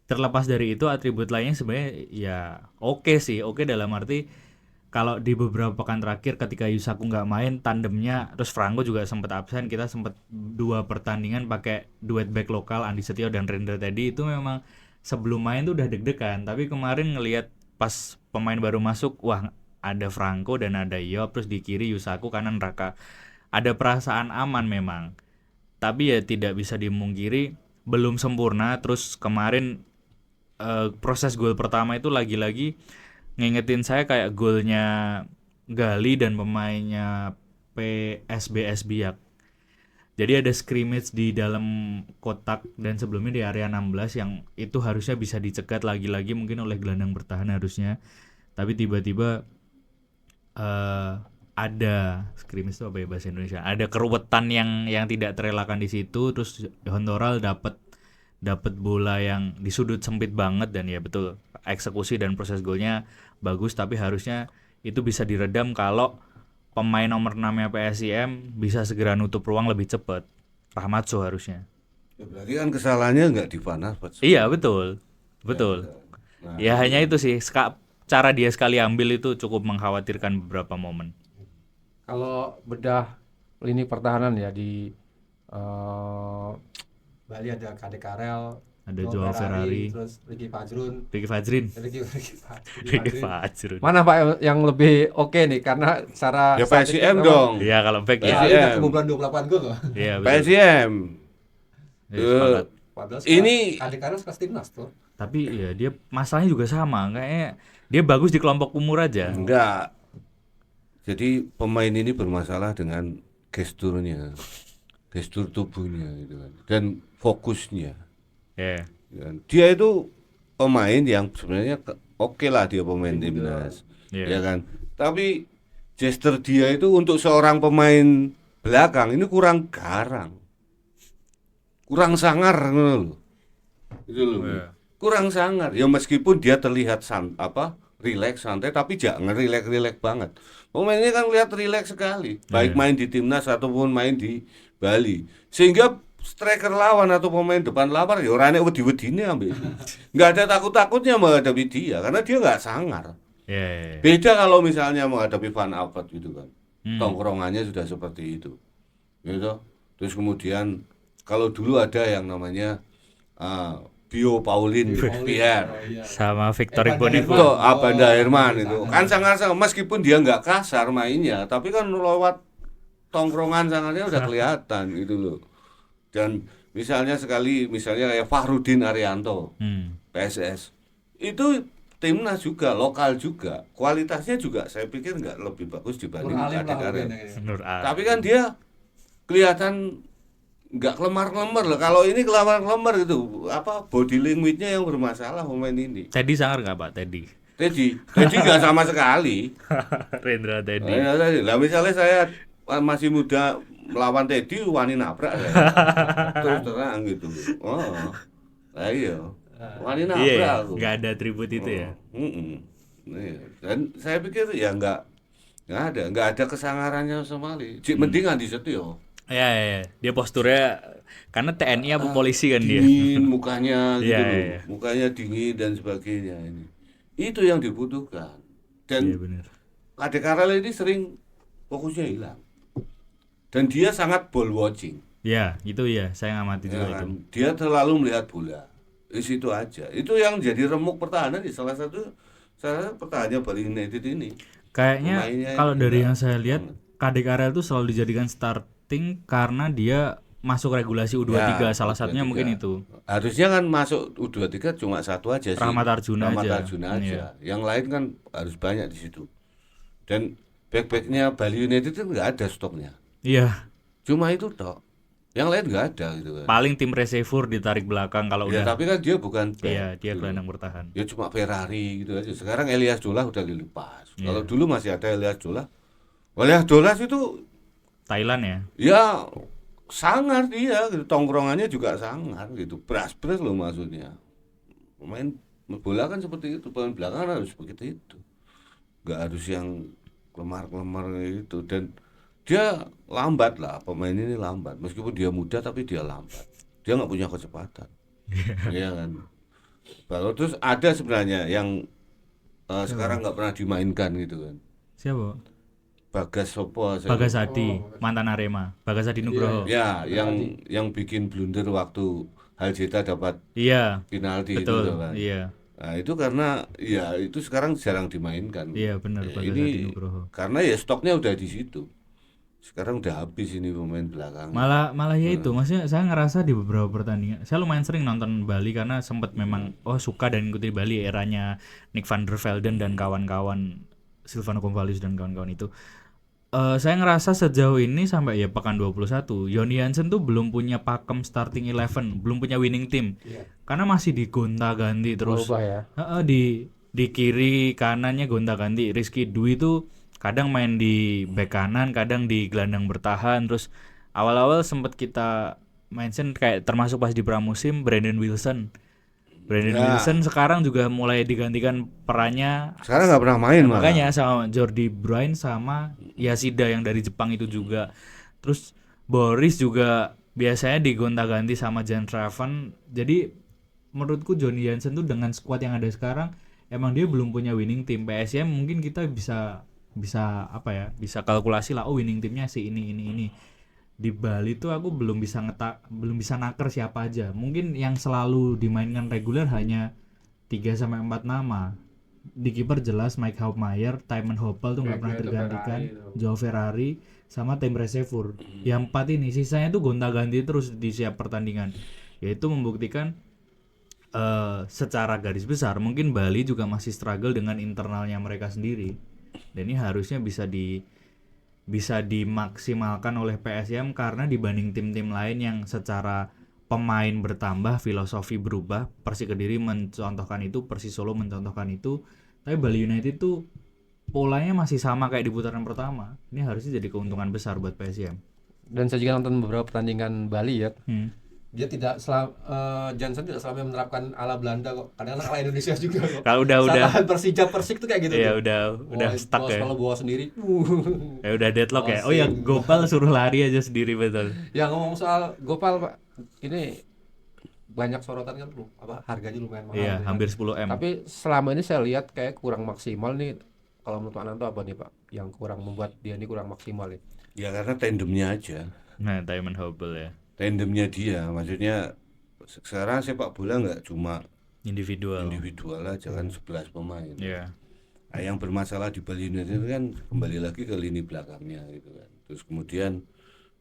Terlepas dari itu atribut lainnya sebenarnya ya oke sih, oke dalam arti kalau di beberapa pekan terakhir ketika Yusaku nggak main tandemnya terus Franco juga sempat absen, kita sempat 2 pertandingan pakai duet back lokal Andi Setio dan Rendra tadi itu memang sebelum main tuh udah deg-degan, tapi kemarin ngelihat pas pemain baru masuk wah ada Franco dan ada Yop terus di kiri Yusaku kanan Raka, ada perasaan aman memang, tapi ya tidak bisa dimungkiri belum sempurna. Terus kemarin proses gol pertama itu lagi-lagi ngingetin saya kayak golnya Gali dan pemainnya PSBS Biak. Jadi ada scrimmage di dalam kotak dan sebelumnya di area 16 yang itu harusnya bisa dicegat lagi-lagi mungkin oleh gelandang bertahan harusnya. Tapi tiba-tiba ada scrimmage itu apa ya bahasa Indonesia? Ada keruwetan yang tidak terelakkan di situ, terus Hondoral dapat bola yang di sudut sempit banget dan ya betul eksekusi dan proses golnya bagus, tapi harusnya itu bisa diredam kalau pemain nomor 6-nya PSIM bisa segera nutup ruang lebih cepat. Rahmatso harusnya. Ya, berarti kan kesalahannya nggak di Van Aert. Iya betul. Nah, Ya hanya itu sih cara dia sekali ambil itu cukup mengkhawatirkan beberapa momen. Kalau bedah lini pertahanan ya di Bali ada Kade Karel, Ada Joao Ferrari, terus Ricky Fajrun. Ricky Fajrin. Ricky Fajrun. Mana Pak yang lebih oke nih karena secara ya statistik PSIM memang- dong. Iya kalau back Ya, ya. Ali udah PSIM. kebobolan 28 gol loh. Iya betul. PSIM. Ya, sepakat. Padahal Ini- Kade Karel sekelas timnas tuh. Tapi ya dia masalahnya juga sama, kayaknya dia bagus di kelompok umur aja. Enggak. Jadi pemain ini bermasalah dengan gesturnya, gestur tubuhnya gitu kan, dan fokusnya. Ya. Dan dia itu pemain yang sebenarnya oke lah, dia pemain timnas, Iya. ya kan. Tapi gestur dia itu untuk seorang pemain belakang ini kurang garang, kurang sangar, ngono lho. Itu loh, Iya. kurang sangar. Ya meskipun dia terlihat rileks santai, tapi jangan rileks banget. Pemain ini kan lihat rileks sekali, baik main di timnas ataupun main di Bali, sehingga striker lawan atau pemain depan lawan ya orangnya wedi-wedine ambil. Nggak ada takut-takutnya menghadapi dia karena dia nggak sangar. Ya. Beda kalau misalnya menghadapi Van Aert gitu kan. Tongkrongannya sudah seperti itu. Gitu. Terus kemudian kalau dulu ada yang namanya Bio Paulin Pierre. Sama Victor Evan Igbonivo. Itu Abanda Herman itu. Kan sangar-sangar meskipun dia nggak kasar mainnya, tapi kan lewat tongkrongan sangarnya udah kelihatan gitu loh. Dan misalnya kayak Fahrudin Arianto, PSS, itu timnas juga, lokal juga, kualitasnya juga saya pikir nggak lebih bagus dibanding Nur Alim Kade lah Karel. mungkin ya. Nur A. Tapi kan dia kelihatan nggak kelemar-kelemar loh. Kalau ini kelemar-kelemar gitu, body language-nya yang bermasalah pemain ini. Teddy sangar nggak Pak Teddy? Teddy nggak sama sekali. Rendra Teddy. Lah misalnya saya masih muda melawan Teddy wani nabrak saya. Terus terang gitu. Oh. Lah iya. Wani Iya, nabrak ya, aku. nggak ada atribut itu ya. Iya. Dan saya pikir ya nggak ada kesangarannya sama sekali. Mending Andi Setio. Ya. Dia posturnya karena TNI apa polisi kan dia. Dingin mukanya gitu Iya, loh. iya. Mukanya dingin dan sebagainya ini. Itu yang dibutuhkan. Dan Iya benar. Kade Karel ini sering fokusnya hilang. Dan dia sangat ball watching. Ya, itu ya, saya ngamati Ya juga kan? itu. Dia selalu melihat bola. Di situ aja. Itu yang jadi remuk pertahanan di salah satu pertahanannya Bali United ini. Kayaknya Pemainnya kalau ini dari enggak. yang saya lihat Kade Karel itu selalu dijadikan starting karena dia masuk regulasi U23, Ya, salah satunya U23. mungkin itu. Harusnya kan masuk U23 cuma satu aja sih. Rahmat Arjuna aja. aja. Yang lain kan harus banyak di situ. Dan back-backnya Bali United itu nggak ada stoknya. Iya. Cuma itu tok. Yang lain nggak ada gitu kan. Paling tim receiver ditarik belakang kalau Ya udah. tapi kan dia bukan back. Iya, dia gitu. gelandang bertahan. Ya cuma Ferrari gitu aja. Sekarang Elias Dolah udah dilepas. Iya. Kalau dulu masih ada Elias Dolah. Elias Dolah itu Thailand ya. ya sangar dia gitu. Tongkrongannya juga sangar gitu. Beras-beras loh maksudnya. Pemain bola kan seperti itu, pemain belakang harus begitu itu. Nggak harus yang lemar-lemar gitu. Dan dia lambat lah, pemain ini lambat. Meskipun dia muda tapi dia lambat. Dia nggak punya kecepatan. Iya kan. Baru terus ada sebenarnya yang sekarang nggak pernah dimainkan gitu kan. Siapa? Bagas Sopo. Bagas Adi, mantan Arema. Bagas Adi Nugroho. Ya, yang bikin blunder waktu Haljeta dapat Iya, penalti itu betul. kan. Iya. Nah, itu karena ya itu sekarang jarang dimainkan. Iya, benar, Ya, Bagas ini Adi Nugroho. karena ya stoknya udah di situ. Sekarang udah habis ini pemain belakang. Malah ya itu, maksudnya saya ngerasa di beberapa pertandingan, saya lumayan sering nonton Bali karena sempat memang suka dan ikuti Bali eranya Nick van der Velden dan kawan-kawan, Silvano Konvalis dan kawan-kawan itu. Saya ngerasa sejauh ini sampai ya pekan 21, Yoni Hansen tuh belum punya pakem starting 11, belum punya winning team. Karena masih digonta-ganti terus. Berubah ya. Di kiri kanannya gonta-ganti. Rizky Dwi itu kadang main di bek kanan, kadang di gelandang bertahan. Terus awal-awal sempat kita mention kayak termasuk pas di pramusim Brandon Wilson. Wilson sekarang juga mulai digantikan perannya, Sekarang nggak pernah main malah. makanya sama Jordi Bruyne sama Yashida yang dari Jepang itu juga. Terus Boris juga biasanya digonta-ganti sama Jan Traven. Jadi menurutku Johnny Jansen tuh dengan skuad yang ada sekarang emang dia belum punya winning team. PSM mungkin kita bisa apa ya, bisa kalkulasi lah, winning timnya si ini. Di Bali tuh aku belum bisa naker siapa aja. Mungkin yang selalu dimainkan reguler hanya 3 sampai 4 nama. Di kiper jelas Mike Hauptmayer, Tymon Hoppel tuh nggak pernah tergantikan, Joao Ferrari sama tim receiver. Yang 4 ini sisanya tuh gonta-ganti terus di setiap pertandingan. Yaitu membuktikan secara garis besar mungkin Bali juga masih struggle dengan internalnya mereka sendiri. Dan ini harusnya bisa dimaksimalkan oleh PSM karena dibanding tim-tim lain yang secara pemain bertambah, filosofi berubah, Persik Kediri mencontohkan itu, Persis Solo mencontohkan itu, tapi Bali United tuh polanya masih sama kayak di putaran pertama. Ini harusnya jadi keuntungan besar buat PSM. Dan saya juga nonton beberapa pertandingan Bali ya. Dia tidak Jansen tidak selama menerapkan ala Belanda kok. Kadang-kadang ala Indonesia juga kok. Kalau udah Persija Persik tuh kayak gitu. ya tuh. udah stuck ya. Kalau bawa sendiri. Ya udah deadlock ya. Oh ya, Gopal suruh lari aja sendiri, betul. Ya ngomong soal Gopal Pak, ini banyak sorotan kan lu, harganya lumayan mahal. Iya, nih, hampir kan. 10 M. Tapi selama ini saya lihat kayak kurang maksimal nih. Kalau menurut Ananto apa nih Pak? Yang kurang membuat dia ini kurang maksimal nih. Ya karena tandemnya aja. Nah, Tymon Hoppel ya. Tandemnya dia, maksudnya sekarang sepak bola nggak cuma Individual aja kan 11 pemain. Iya. Nah, yang bermasalah di Bali United kan kembali lagi ke lini belakangnya gitu kan. Terus kemudian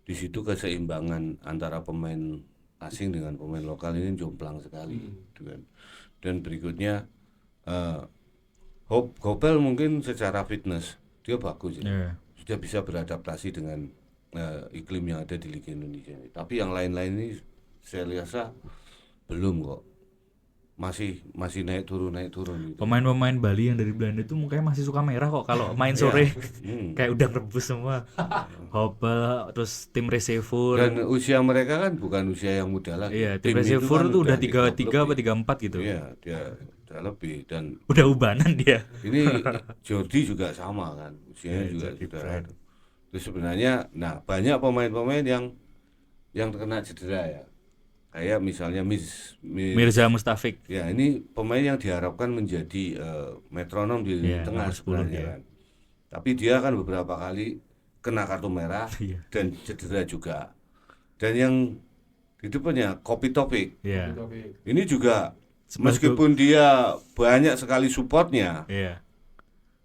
di situ keseimbangan antara pemain asing dengan pemain lokal ini jomplang sekali gitu kan. Dan berikutnya Gopel mungkin secara fitness dia bagus ya. Iya. Sudah bisa beradaptasi dengan iklim yang ada di Liga Indonesia ini. Tapi yang lain-lain ini saya rasa belum kok. Masih naik turun gitu. Pemain-pemain Bali yang dari Belanda itu mukanya masih suka merah kok kalau main sore. Kayak udah rebus semua. Hoppel, terus tim receiver. Dan usia mereka kan bukan usia yang muda lagi. Iya, tim itu receiver kan tuh udah 33 lebih. apa 34 gitu. Iya, dia udah lebih dan Udah ubanan dia. ini Jordi juga sama kan. Usianya juga sudah. Terus sebenarnya banyak pemain-pemain yang terkena cedera ya. Kayak misalnya Mirza Mustafik. Ya, ini pemain yang diharapkan menjadi metronom di tengah nomor 10 sebenarnya kan. Tapi dia kan beberapa kali kena kartu merah dan cedera juga. Dan yang di depannya Kopi Topik. Iya. Ini juga meskipun dia banyak sekali supportnya, Iya.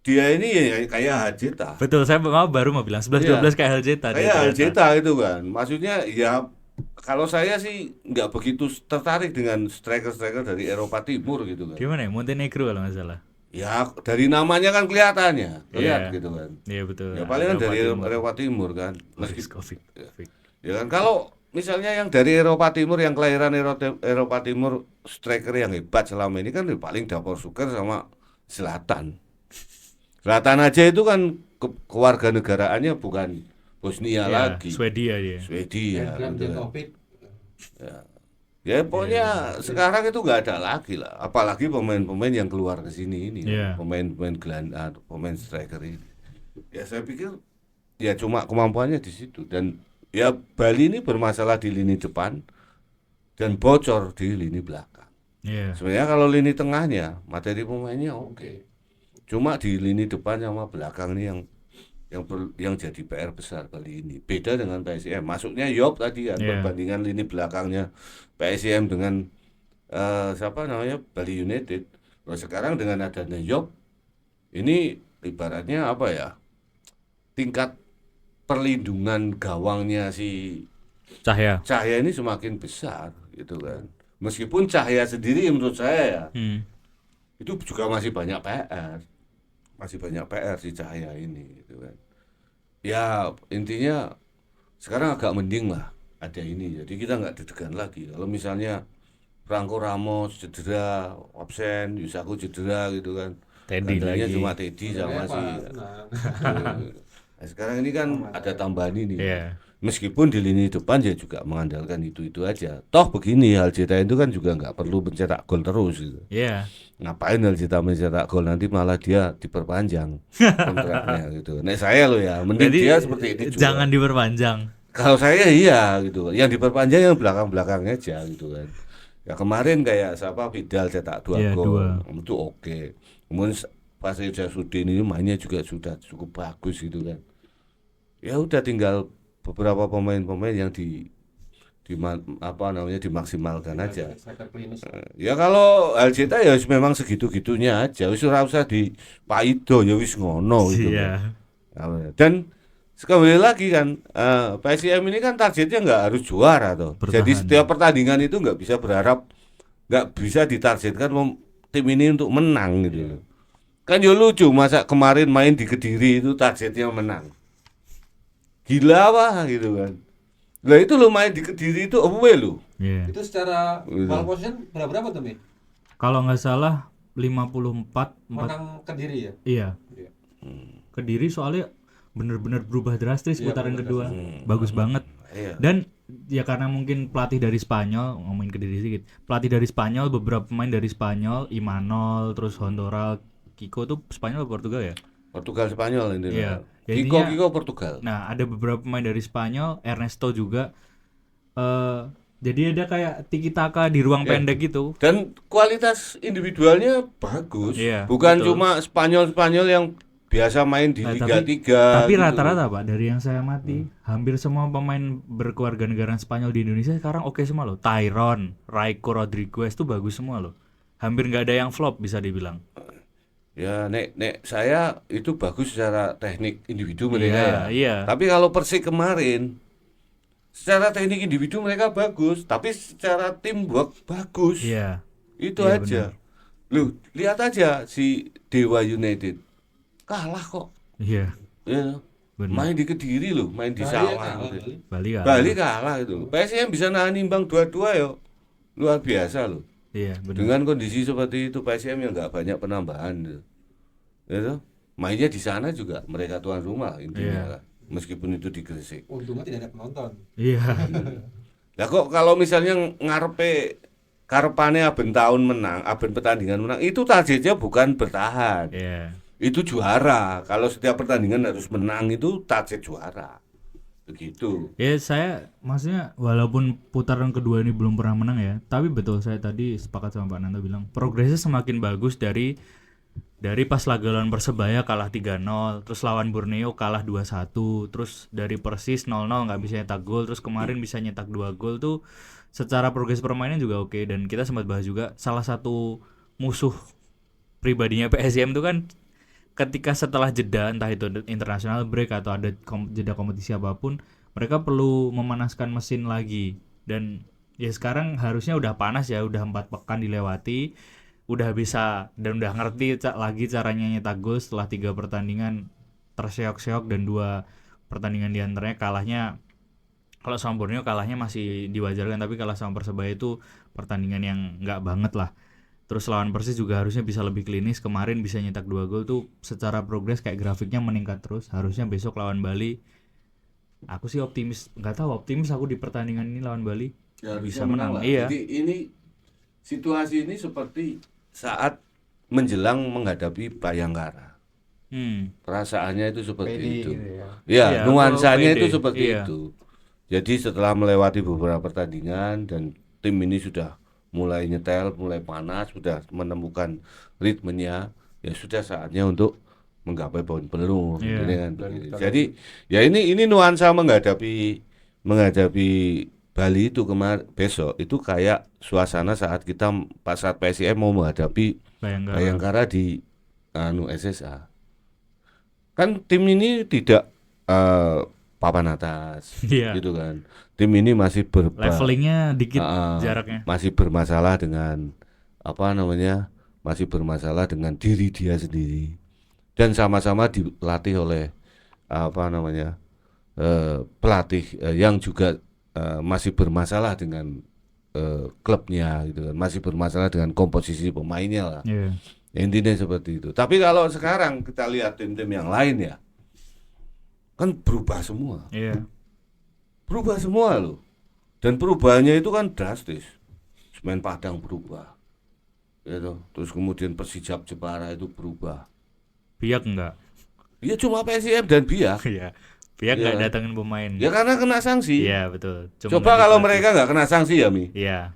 dia ini ya kayak Haljeta. Betul, saya baru mau bilang 11-12 kayak Haljeta. Kayak Haljeta itu kan. Maksudnya ya kalau saya sih nggak begitu tertarik dengan striker-striker dari Eropa Timur gitu kan. Gimana ya? Montenegro kalau nggak salah. Ya dari namanya kan kelihatannya, gitu kan. Iya betul. Ya paling kan dari Eropa Timur kan. Kovic. Ya kan kalau misalnya yang dari Eropa Timur, yang kelahiran Eropa Timur, striker yang hebat selama ini kan paling Davor Suker sama Zlatan. Zlatan aja itu kan kewarganegaraannya bukan Bosnia lagi, Swedia dia. Swedia. Hendram Gitu kan. Jankovic. Ya pokoknya sekarang itu nggak ada lagi lah, apalagi pemain-pemain yang keluar ke sini ini, Iya. pemain-pemain gelandang, pemain striker ini. Ya saya pikir ya cuma kemampuannya di situ, dan ya Bali ini bermasalah di lini depan dan bocor di lini belakang. Iya. Sebenarnya kalau lini tengahnya materi pemainnya oke. Cuma di lini depan sama belakang ini yang jadi PR besar kali ini. Beda dengan PSM. Masuknya Yop tadi kan, Iya. perbandingan lini belakangnya PSM dengan siapa namanya Bali United. Nah, sekarang dengan adanya Yop, ini ibaratnya apa ya? Tingkat perlindungan gawangnya si Cahya. Cahya ini semakin besar gitu kan. Meskipun Cahya sendiri menurut saya ya, itu juga masih banyak PR. Masih banyak PR si Cahya ini gitu kan. Ya intinya sekarang agak mending lah ada ini, jadi kita nggak deg-degan lagi. Kalau misalnya Franco Ramos cedera, absen, Yusaku cedera gitu kan. Teddy Gantinya lagi. cuma Teddy sama si. Nah, sekarang ini kan ada tambahan ini. Iya. Meskipun di lini depan dia juga mengandalkan itu aja. Toh begini, Aljita itu kan juga nggak perlu mencetak gol terus gitu. Iya. Ngapain Aljita mencetak gol, nanti malah dia diperpanjang kontraknya gitu. Nah saya loh ya, mending Jadi dia seperti ini juga. jangan diperpanjang. Kalau saya iya gitu. Yang diperpanjang yang belakang-belakangnya aja gitu kan. Ya kemarin kayak siapa Vidal cetak 2 Iya, gol, 2. itu oke. Kemudian pas Sudin ini mainnya juga sudah cukup bagus gitu kan. Ya udah tinggal beberapa pemain-pemain yang dimaksimalkan aja. Ya kalau LJT ya memang segitu-gitunya aja. Wis ora usah di Paido ya wis ngono gitu. Iya. Dan sekali lagi kan PSIM ini kan targetnya nggak harus juara toh. Bertahan. Jadi setiap pertandingan itu nggak bisa ditargetkan tim ini untuk menang gitu. Kan ya lucu, masa kemarin main di Kediri itu targetnya menang. Gila apa gitu kan. Lah itu lo main di Kediri itu away lo. Iya. Itu secara Gitu. ball position berapa tuh, Mi? Kalau nggak salah 54 Menang Kediri ya? Iya. Iya. Kediri soalnya bener-bener berubah drastis Iya, putaran berubah kedua. drastis. Bagus banget. Iya. Dan ya karena mungkin pelatih dari Spanyol, ngomongin Kediri sedikit. Pelatih dari Spanyol, beberapa pemain dari Spanyol, Imanol, terus Hondoral, Kiko tuh Spanyol atau Portugal ya? Portugal Spanyol ini. Iya. Ya, Kiko intinya- Portugal. Nah, ada beberapa pemain dari Spanyol, Ernesto juga. Jadi ada kayak tiki taka di ruang Iya. pendek gitu. Dan kualitas individualnya bagus. Iya, Bukan betul. cuma Spanyol yang biasa main di Nah, Liga 3 tapi gitu. rata-rata Pak, dari yang saya amati, hampir semua pemain berkewarganegaraan Spanyol di Indonesia sekarang oke semua loh. Tyron, Raiko Rodriguez tuh bagus semua loh. Hampir nggak ada yang flop bisa dibilang. Ya nek saya itu bagus secara teknik individu mereka Iya, ya. iya. Tapi kalau Persik kemarin secara teknik individu mereka bagus, tapi secara teamwork bagus. Iya. Itu Iya, aja. Lu lihat aja si Dewa United kalah kok. Iya. Ya. Benar. Main di Kediri loh, main di Bali sawah. kalah, gitu. Bali. Bali kalah itu. PSM bisa nahan imbang 2-2 yo. Luar biasa loh. Iya, benar. Dengan kondisi seperti itu PSM yang nggak banyak penambahan gitu. Itu mainnya di sana juga mereka tuan rumah intinya Iya. lah. Meskipun itu di Gresik. Untungnya tidak ada penonton. Iya. Lah kok kalau misalnya karepane aben tahun menang, aben pertandingan menang, itu targetnya bukan bertahan. Iya. Itu juara. Kalau setiap pertandingan harus menang itu target juara. Begitu. Ya saya maksudnya walaupun putaran kedua ini belum pernah menang ya, tapi betul saya tadi sepakat sama Pak Nanto bilang progresnya semakin bagus dari pas laga lawan Persebaya kalah 3-0, terus lawan Borneo kalah 2-1, terus dari Persis 0-0 nggak bisa nyetak gol, terus kemarin bisa nyetak 2 gol tuh secara progres permainan juga oke. Dan kita sempat bahas juga salah satu musuh pribadinya PSM tuh kan ketika setelah jeda entah itu international break atau ada jeda kompetisi apapun, mereka perlu memanaskan mesin lagi. Dan ya sekarang harusnya udah panas ya, udah 4 pekan dilewati, udah bisa dan udah ngerti lagi caranya nyetak gol setelah 3 pertandingan terseok-seok dan 2 pertandingan diantaranya kalahnya Kalau sama Borneo kalahnya masih diwajarkan, tapi kalah sama Persebaya itu pertandingan yang nggak banget lah. Terus lawan Persis juga harusnya bisa lebih klinis, kemarin bisa nyetak 2 gol tuh, secara progres kayak grafiknya meningkat terus. Harusnya besok lawan Bali, aku sih optimis, nggak tahu optimis aku di pertandingan ini lawan Bali Ya, bisa harusnya menang. lah. Iya. Jadi ini situasi ini seperti saat menjelang menghadapi Bayangkara. Perasaannya itu seperti Pede itu. gitu ya. Ya, Iya, nuansanya aku itu pede. seperti Iya. itu. Jadi setelah melewati beberapa pertandingan dan tim ini sudah mulai nyetel, mulai panas, sudah menemukan ritmenya, ya sudah saatnya untuk menggapai poin penuh. Iya. Jadi kan begitu. Jadi ya ini nuansa menghadapi Bali itu besok itu kayak suasana saat saat PSIM mau menghadapi Bayangkara. Bayangkara di SSA. Kan tim ini tidak papan atas, Iya. gitu kan. Tim ini masih Levelingnya dikit Ah, jaraknya. masih bermasalah dengan masih bermasalah dengan diri dia sendiri dan sama-sama dilatih oleh pelatih yang juga masih bermasalah dengan klubnya gitu kan, masih bermasalah dengan komposisi pemainnya lah. Iya. Intinya seperti itu. Tapi kalau sekarang kita lihat tim-tim yang lain ya, kan berubah semua. Iya. Berubah semua loh. Dan perubahannya itu kan drastis. Semen Padang berubah. Gitu. Terus kemudian Persijap Jepara itu berubah. Biak enggak? Ya cuma PSIM dan Biak. Iya. Biak Iya. enggak datengin pemain. Ya karena kena sanksi. Iya, betul. Cuma Coba ganti kalau pelatih. mereka nggak kena sanksi ya Mi. Iya.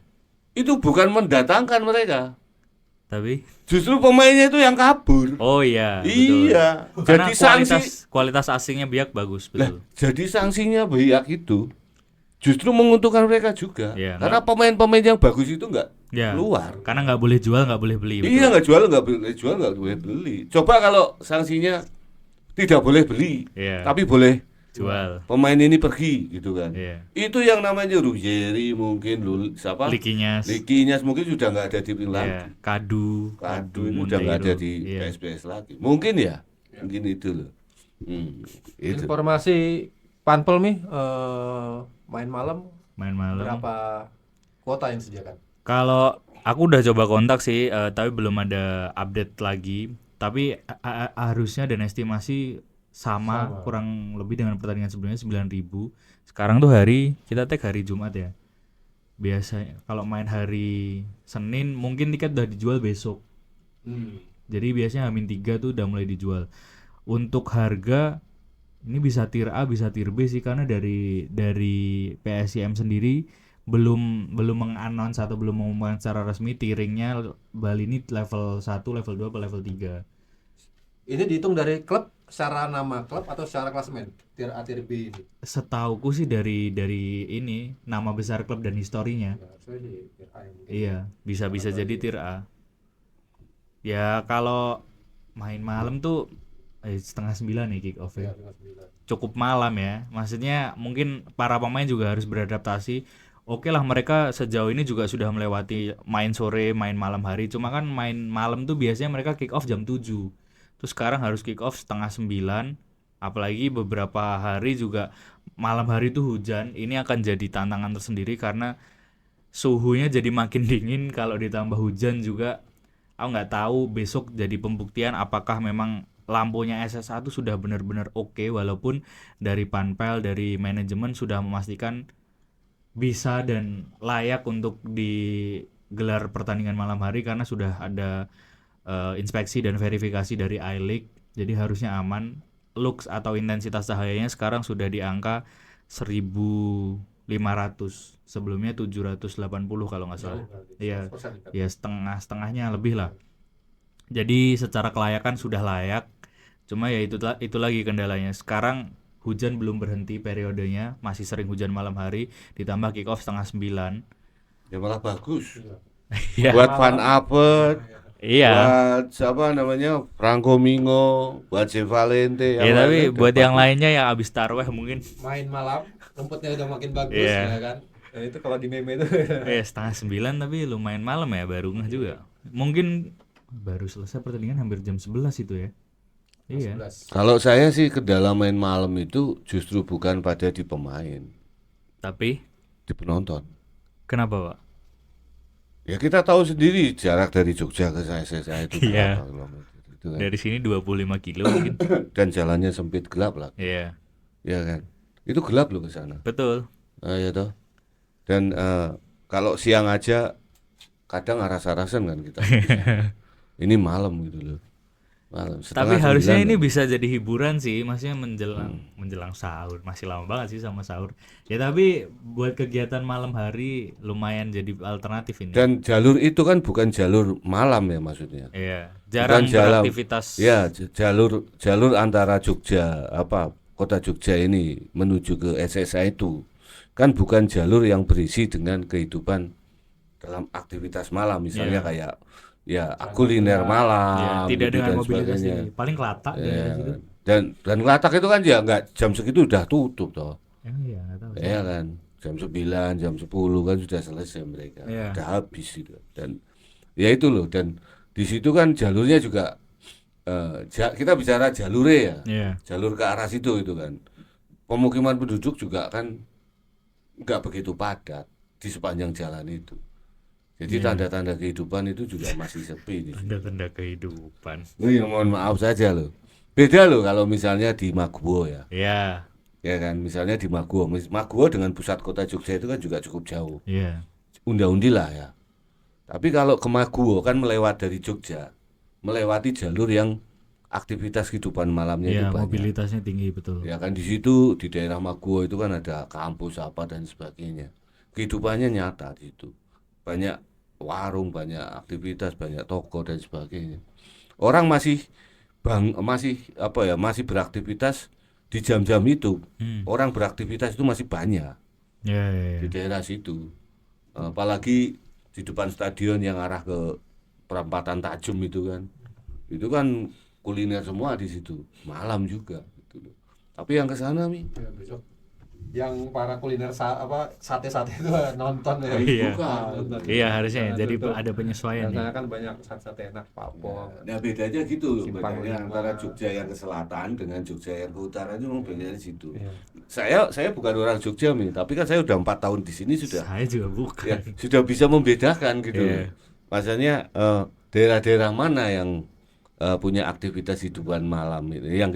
Itu bukan mendatangkan mereka. Tapi Justru pemainnya itu yang kabur. oh iya, betul. Iya. Karena Jadi sanksi. kualitas asingnya Biak bagus, Lah, betul. jadi sanksinya Biak itu justru menguntungkan mereka juga. Iya, Karena pemain-pemain yang bagus itu nggak Ya. keluar. Karena nggak boleh jual, nggak boleh beli. Iya, nggak boleh beli. Coba kalau sanksinya tidak boleh beli, Iya. tapi boleh Jual. pemain ini pergi gitu kan. Iya. Itu yang namanya Ruggeri mungkin siapa? Likinya. Likinya mungkin sudah nggak ada di tim lagi. Iya. Kadu Kadu udah nggak ada di Iya. PSPS lagi. Mungkin ya, mungkin itu loh. Itu. Informasi Panpel nih main malam Main malam. berapa kuota yang disediakan? Kalau aku udah coba kontak sih, tapi belum ada update lagi. Tapi harusnya dan estimasi sama kurang lebih dengan pertandingan sebelumnya 9.000. Sekarang tuh kita tag hari Jumat ya. Biasanya kalau main hari Senin mungkin tiket udah dijual besok. Jadi biasanya H-3 tuh udah mulai dijual. Untuk harga ini bisa tier A bisa tier B sih, karena dari PSIM sendiri belum mengannounce atau belum mengumumkan secara resmi tieringnya Bali ini level 1, level 2 atau level 3. Ini dihitung dari klub secara nama klub atau secara klasemen? Tier A, tier B ini. Setauku sih dari ini nama besar klub dan historinya. Ya, harusnya di tier A ini. Iya, bisa jadi tier A. Ya kalau main malam tuh 8:30 nih kick off ya. Cukup malam ya. Maksudnya mungkin para pemain juga harus beradaptasi. Oke lah, mereka sejauh ini juga sudah melewati main sore, main malam hari. Cuma kan main malam tuh biasanya mereka kick off jam 7. Terus sekarang harus kick off 8:30. Apalagi beberapa hari juga malam hari tuh hujan. Ini akan jadi tantangan tersendiri karena suhunya jadi makin dingin. Kalau ditambah hujan juga, aku nggak tahu besok jadi pembuktian apakah memang lampunya SSA itu sudah benar-benar oke, walaupun dari Panpel, dari manajemen sudah memastikan bisa dan layak untuk digelar pertandingan malam hari karena sudah ada inspeksi dan verifikasi dari I-League, jadi harusnya aman. Lux atau intensitas cahayanya sekarang sudah di angka 1.500, sebelumnya 780 kalau nggak salah. Iya, ya setengahnya lebih lah. Jadi secara kelayakan sudah layak. Cuma ya itu lagi kendalanya. Sekarang hujan belum berhenti periodenya, masih sering hujan malam hari, ditambah kick off 8:30. Ya malah bagus. Iya. Buat Van Aert, Iya. buat siapa namanya Franco Mingo, buat Si Valente. Ya tapi buat yang lainnya yang abis tarweh mungkin Main malam, rumputnya udah makin bagus Iya. ya kan. Nah, itu kalau di meme itu 8:30 tapi lumayan malam ya, baru ngeh juga. Mungkin baru selesai pertandingan hampir jam 11 itu ya. Iya. 11. Kalau saya sih kendala main malam itu justru bukan pada di pemain, Tapi di penonton. kenapa, Pak? Ya kita tahu sendiri jarak dari Jogja ke SSA itu Iya. berapa kilometer itu kan. Dari sini 25 kilo mungkin. Dan jalannya sempit gelap lah, Iya, ya kan. Itu gelap loh ke sana. betul. Ya toh. Dan kalau siang aja kadang aras-arasan kan kita. Ini malam gitu loh. Malam. Tapi Setengah harusnya 9 ini kan. bisa jadi hiburan sih, maksudnya menjelang sahur. Masih lama banget sih sama sahur. Ya tapi buat kegiatan malam hari lumayan jadi alternatif ini. Dan jalur itu kan bukan jalur malam ya maksudnya. Iya, jarang Bukan jalan- beraktivitas. Ya, jalur antara Jogja kota Jogja ini menuju ke SSA itu kan bukan jalur yang berisi dengan kehidupan dalam aktivitas malam, misalnya Iya. kayak ya kuliner malam, Ya, tidak gitu dengan dan mobilitas sebagainya. ini. Paling Kelatak Ya, daerah situ. dan Ngelatak itu kan ya nggak jam segitu udah tutup toh. Iya, nggak tahu. Ya kan, jam 9, jam 10 kan sudah selesai mereka. Iya. Udah habis itu. Dan ya itu loh, dan di situ kan jalurnya juga kita bicara jalurnya ya. Iya. Jalur ke arah situ itu kan. Pemukiman penduduk juga kan nggak begitu padat di sepanjang jalan itu. Jadi tanda-tanda kehidupan itu juga masih sepi di situ. Tanda-tanda kehidupan. Oh iya, mohon maaf saja loh. Beda loh kalau misalnya di Maguwo ya. Iya, Ya kan, misalnya di Maguwo. Maguwo dengan pusat kota Jogja itu kan juga cukup jauh. iya. Unda-undi lah ya. Tapi kalau ke Maguwo kan melewati dari Jogja, melewati jalur yang aktivitas kehidupan malamnya itu Iya, banyak. mobilitasnya tinggi betul. Ya kan, di situ di daerah Maguwo itu kan ada kampus apa dan sebagainya. Kehidupannya nyata di situ. Banyak warung, banyak aktivitas, banyak toko dan sebagainya. Orang masih masih beraktivitas di jam-jam itu. Orang beraktivitas itu masih banyak Iya, iya, iya. di daerah situ. Apalagi di depan stadion yang arah ke perempatan Tajum itu kan. Itu kan kuliner semua di situ. Malam juga gitu loh. Tapi yang ke sana Ya, besok yang para kuliner sate-sate itu nonton ya. Iya. Nonton. Iya, harusnya ya. Nah, Jadi tutup. ada penyesuaian Biasanya ya. kan banyak sate enak, papok. Nah bedanya gitu, Simpang bedanya Lima. antara Jogja yang ke selatan dengan Jogja yang ke utara itu memang bedanya di situ. Iya. Saya bukan orang Jogja nih, tapi kan saya udah 4 tahun di sini sudah Saya juga bukan. ya, sudah bisa membedakan gitu. Iya. Maksudnya daerah-daerah mana yang punya aktivitas hidupan malam itu, yang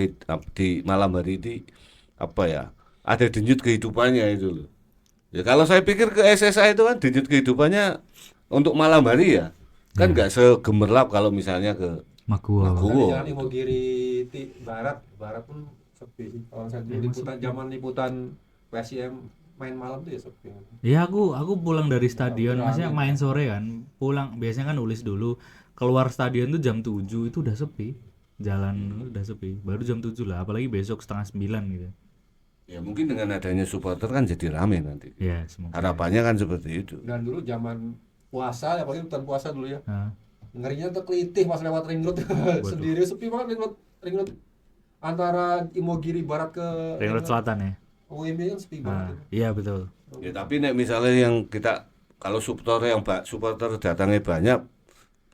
di malam hari ini apa ya? Ada denyut kehidupannya itu loh. Ya kalau saya pikir ke SSA itu kan denyut kehidupannya untuk malam hari ya. Kan nggak segemerlap kalau misalnya ke Maguwo. Maguwo. Kan di Jalan Imogiri barat pun sepi. Kalau saya dulu zaman liputan PSIM main malam tuh ya sepi. Ya aku pulang dari stadion, maksudnya main sore kan, pulang biasanya kan nulis dulu, keluar stadion tuh jam 7 itu udah sepi, jalan udah sepi, baru jam 7 lah, apalagi besok 8:30 gitu. Ya mungkin dengan adanya supporter kan jadi rame nanti. Ya semoga. Harapannya kan seperti itu. Dan dulu zaman puasa, apalagi hutan puasa dulu ya. Nah, Ngerinya tuh kelitih pas lewat ring road sendiri sepi banget ring road antara Imogiri barat ke Ring Road Selatan ya. UMB kan sepi Nah, banget. iya betul. Ya tapi nek misalnya yang kalau supporter datangnya banyak,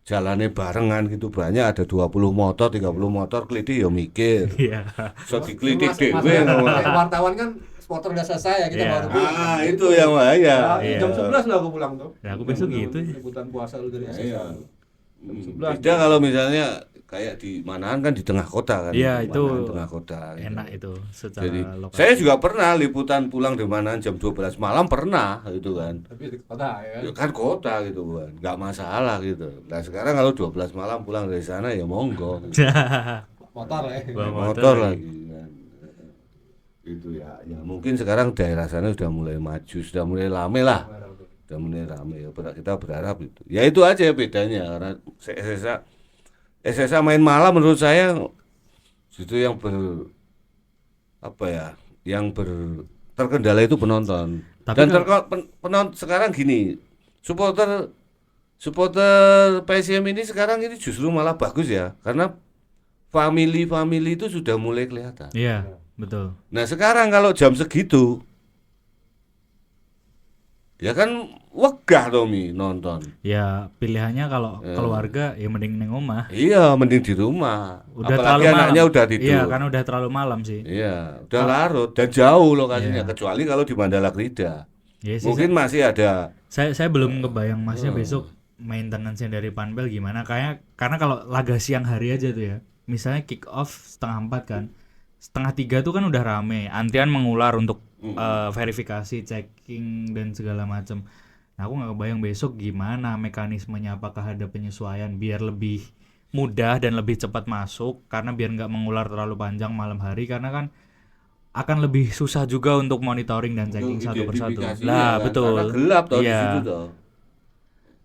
jalannya barengan gitu banyak, ada 20 motor, 30 motor kelitih ya mikir. Iya. So dikelitih Mas- dhewe. kayak wartawan kan supporter udah selesai ya kita Iya. baru pulang. Ah, itu yang bahaya. Ya, jam 11 lah aku pulang tuh. Ya, aku besok gitu. Liputan puasa dulu dari SSA. Iya. Beda kalau misalnya kayak di Manahan kan di tengah kota kan. Iya, Di itu Manahan, tengah kota. gitu. Enak itu secara Jadi lokal. saya juga pernah liputan pulang di Manahan jam 12 malam pernah gitu kan. Tapi di kota ya. Ya kan kota gitu kan, nggak masalah gitu. Nah sekarang kalau 12 malam pulang dari sana ya monggo. Motor ya. Bawa Motor lagi kan. Itu ya mungkin sekarang daerah sana sudah mulai maju, sudah mulai rame lah. Sudah mulai rame ya, kita berharap itu. Ya itu aja bedanya karena SSA main malam menurut saya itu yang terkendala itu penonton. Tapi Dan kalau- penonton sekarang gini, supporter PSM ini sekarang ini justru malah bagus ya, karena family itu sudah mulai kelihatan. Iya, betul. Nah sekarang kalau jam segitu Ya kan wegah Tommy nonton. Ya pilihannya kalau keluarga ya mending neng omah. Iya, mending di rumah. Udah Apalagi terlalu anaknya malam. udah tidur. Iya, kan udah terlalu malam sih. Iya, udah larut dan jauh lokasinya Iya. kecuali kalau di Mandala Krida. Ya sih, Mungkin masih ada. saya belum kebayang masnya besok maintenance-nya dari Panpel gimana. Karena kalau laga siang hari aja tuh ya. Misalnya kick off 2:30 kan. 2:30 tuh kan udah rame. Antrian mengular untuk verifikasi, checking dan segala macam. Nah, aku nggak kebayang besok gimana mekanismenya, apakah ada penyesuaian biar lebih mudah dan lebih cepat masuk karena biar nggak mengular terlalu panjang malam hari karena kan akan lebih susah juga untuk monitoring dan checking Untuk satu persatu. identifikasi, Lah, ya kan? betul. Karena gelap toh di Iya. situ toh.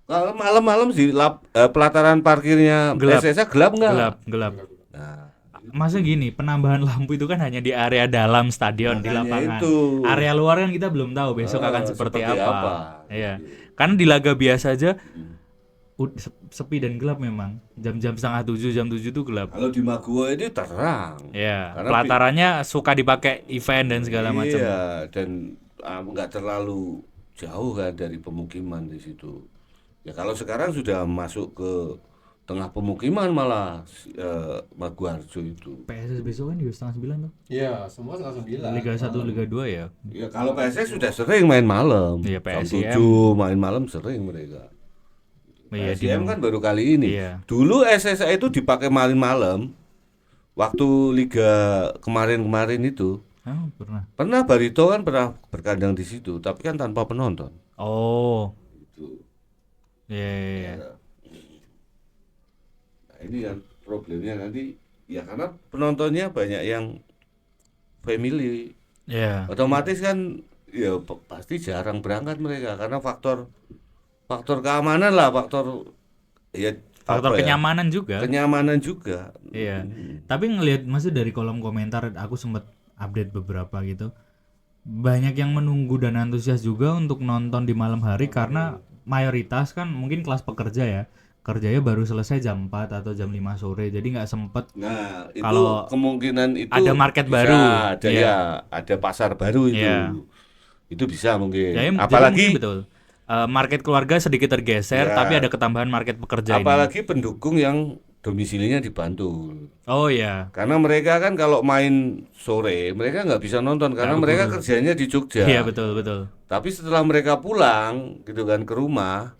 Kalau malam-malam di pelataran parkirnya Gelap. SSA gelap nggak? Gelap. Nah, Masa gini, penambahan lampu itu kan hanya di area dalam stadion, di makanya lapangan. itu. Area luar kan kita belum tahu besok akan seperti apa. Iya. Karena di laga biasa aja sepi dan gelap memang. Jam-jam 6:30, jam 7 tuh gelap. Kalau di Maguwo ini terang. Ya, Karena pelatarannya suka dipakai event dan segala macam. Iya, dan nggak terlalu jauh kan dari pemukiman di situ. Ya kalau sekarang sudah masuk ke tengah pemukiman malah Maguwarjo itu. PSS besok kan juga 8:30 tuh. Iya, semua 9:30. Liga 1, Liga 2 ya. Ya kalau PSS sudah sering main malam. Iya, Jam PSIM. 7 main malam sering mereka. Iya, PSIM kan baru kali ini. Iya. Dulu SSA itu dipakai main malam. Waktu Liga kemarin-kemarin itu Oh, pernah. pernah Barito kan pernah berkandang di situ, tapi kan tanpa penonton. Oh. Itu. Iya. Nah, ini kan problemnya nanti ya karena penontonnya banyak yang family. Iya. Otomatis kan ya pasti jarang berangkat mereka karena faktor keamanan lah, faktor Faktor apa ya, kenyamanan juga. kenyamanan juga. Iya. Tapi ngelihat maksudnya dari kolom komentar aku sempat update beberapa gitu. Banyak yang menunggu dan antusias juga untuk nonton di malam hari karena mayoritas kan mungkin kelas pekerja ya. Kerjanya baru selesai jam 4 atau jam 5 sore. Jadi nggak sempet. Nah, itu Kalau kemungkinan itu ada market bisa, baru. ada Iya. ya, ada pasar baru itu. Iya. Itu bisa mungkin. Jadi Apalagi mungkin betul. Market keluarga sedikit tergeser Ya. tapi ada ketambahan market pekerja ini. apalagi pendukung yang domisilinya di Bantul. Oh iya. Karena mereka kan kalau main sore mereka nggak bisa nonton karena mereka kerjanya di Jogja. Iya betul. Tapi setelah mereka pulang gitu kan ke rumah,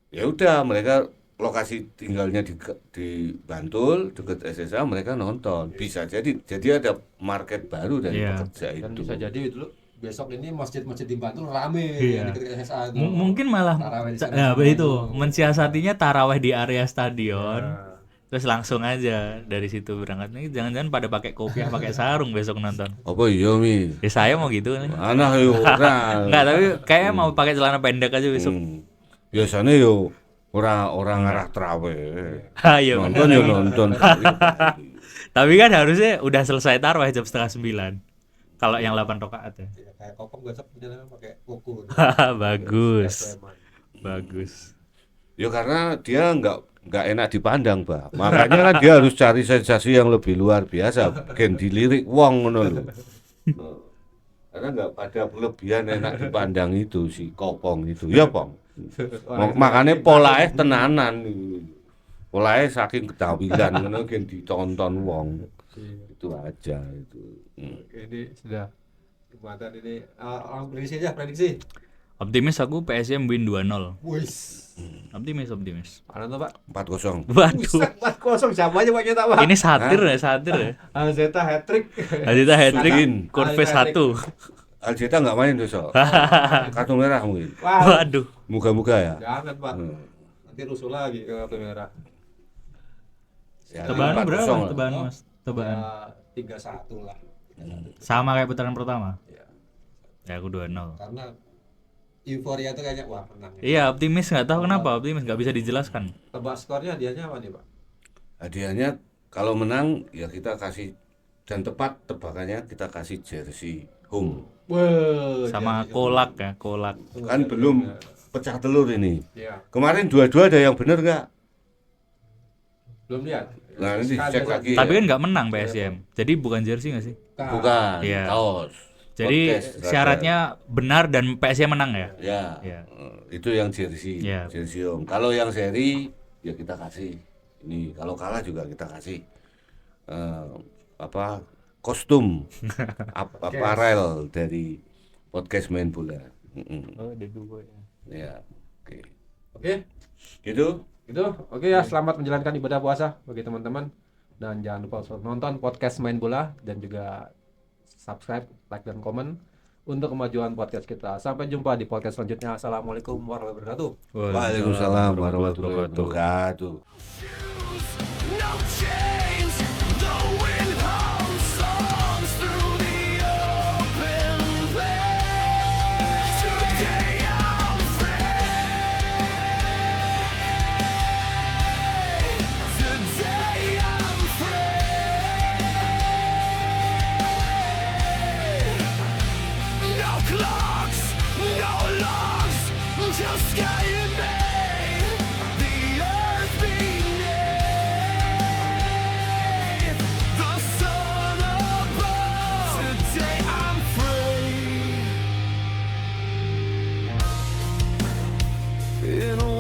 ya udah mereka lokasi tinggalnya di Bantul dekat SSA mereka nonton. Bisa jadi ada market baru dari Iya. pekerja Dan itu. bisa jadi dulu besok ini masjid-masjid di Bantul rame Iya. di dekat SSA itu. Mungkin malah Tarawih di sana. itu mensiasatinya taraweh di area stadion. Nah, Terus langsung aja dari situ berangkat. Nih jangan-jangan pada pakai kopiah, pakai sarung besok nonton. Apa iya Mi? Ya saya mau gitu nih. Anak yo ora. Enggak, tapi kayaknya mau pakai celana pendek aja besok. Biasanya yo orang arah traweh. Ayo. Nonton yo nonton. Tapi kan harusnya udah selesai taraweh jam 8:30. Kalau yang 8 rakaat ya. ya kayak Kopong besok jalan pakai kuku. Bagus. Bagus. Ya karena dia nggak enak dipandang, Pak. Makanya kan dia harus cari sensasi yang lebih luar biasa, gen dilirik wong ngono lho. Karena nggak pada berlebihan enak dipandang itu si Kopong itu. Ya, Pong. Makanya polahe tenanan itu. Polahe saking kedawilan ngono gen ditonton wong. Itu aja itu. Oke, ini sudah jembatan ini. Orang prediksi aja, prediksi. Optimis aku PSM win 2-0. Wis. Optimis. Mana tuh, Pak? 4-0. Waduh. 4-0 sama aja Pak kita, Pak. Ini satir ya. Alzeta hat-trick. Hadita hat-trick, Yakin. Kurve 1. Aljeta nggak main besok. Kartu merah mungkin. Wah, Waduh. Muka-muka ya. jangan, Pak. Nanti rusuh lagi ke kartu merah. Ya, Tebalan 4-0 berapa? lah. Tebalan Mas. Tebalan. Ya 3-1 lah. Sama kayak putaran pertama. Ya. Ya aku 2-0. Karena euforia tuh kayaknya wah menang. Iya, optimis nggak tahu kenapa optimis nggak bisa dijelaskan. Tebak skornya hadiahnya apa nih, Pak? Hadiahnya kalau menang ya kita kasih dan tepat tebakannya kita kasih jersey home. Wah, Sama kolak ya, kolak. Kan belum pecah telur ini. Iya, Kemarin dua-dua ada yang bener nggak? belum lihat. Nah nanti Sekali cek aja. lagi. Tapi Ya. kan nggak menang PSM. Jadi bukan jersey nggak sih? Bukan Iya. kaos. Jadi podcast radar. syaratnya benar dan PSM menang ya. Ya, Ya. itu yang jersey, Ya. jersey home. Kalau yang seri ya kita kasih. Ini kalau kalah juga kita kasih apa kostum apparel dari podcast main bola. Oh, ada dua ya. Ya, oke. Oke, Gitu. gitu. Oke ya, selamat menjalankan ibadah puasa bagi teman-teman. Dan jangan lupa untuk nonton podcast Main Bola dan juga subscribe, like dan komen untuk kemajuan podcast kita. Sampai jumpa di podcast selanjutnya. Assalamualaikum warahmatullahi wabarakatuh. Waalaikumsalam warahmatullahi wabarakatuh. No chains, the wind hums songs through the open place. Today I'm free. Today I'm free. No clocks, no logs, just sky and me. The earth beneath, the sun above. Today I'm free. In a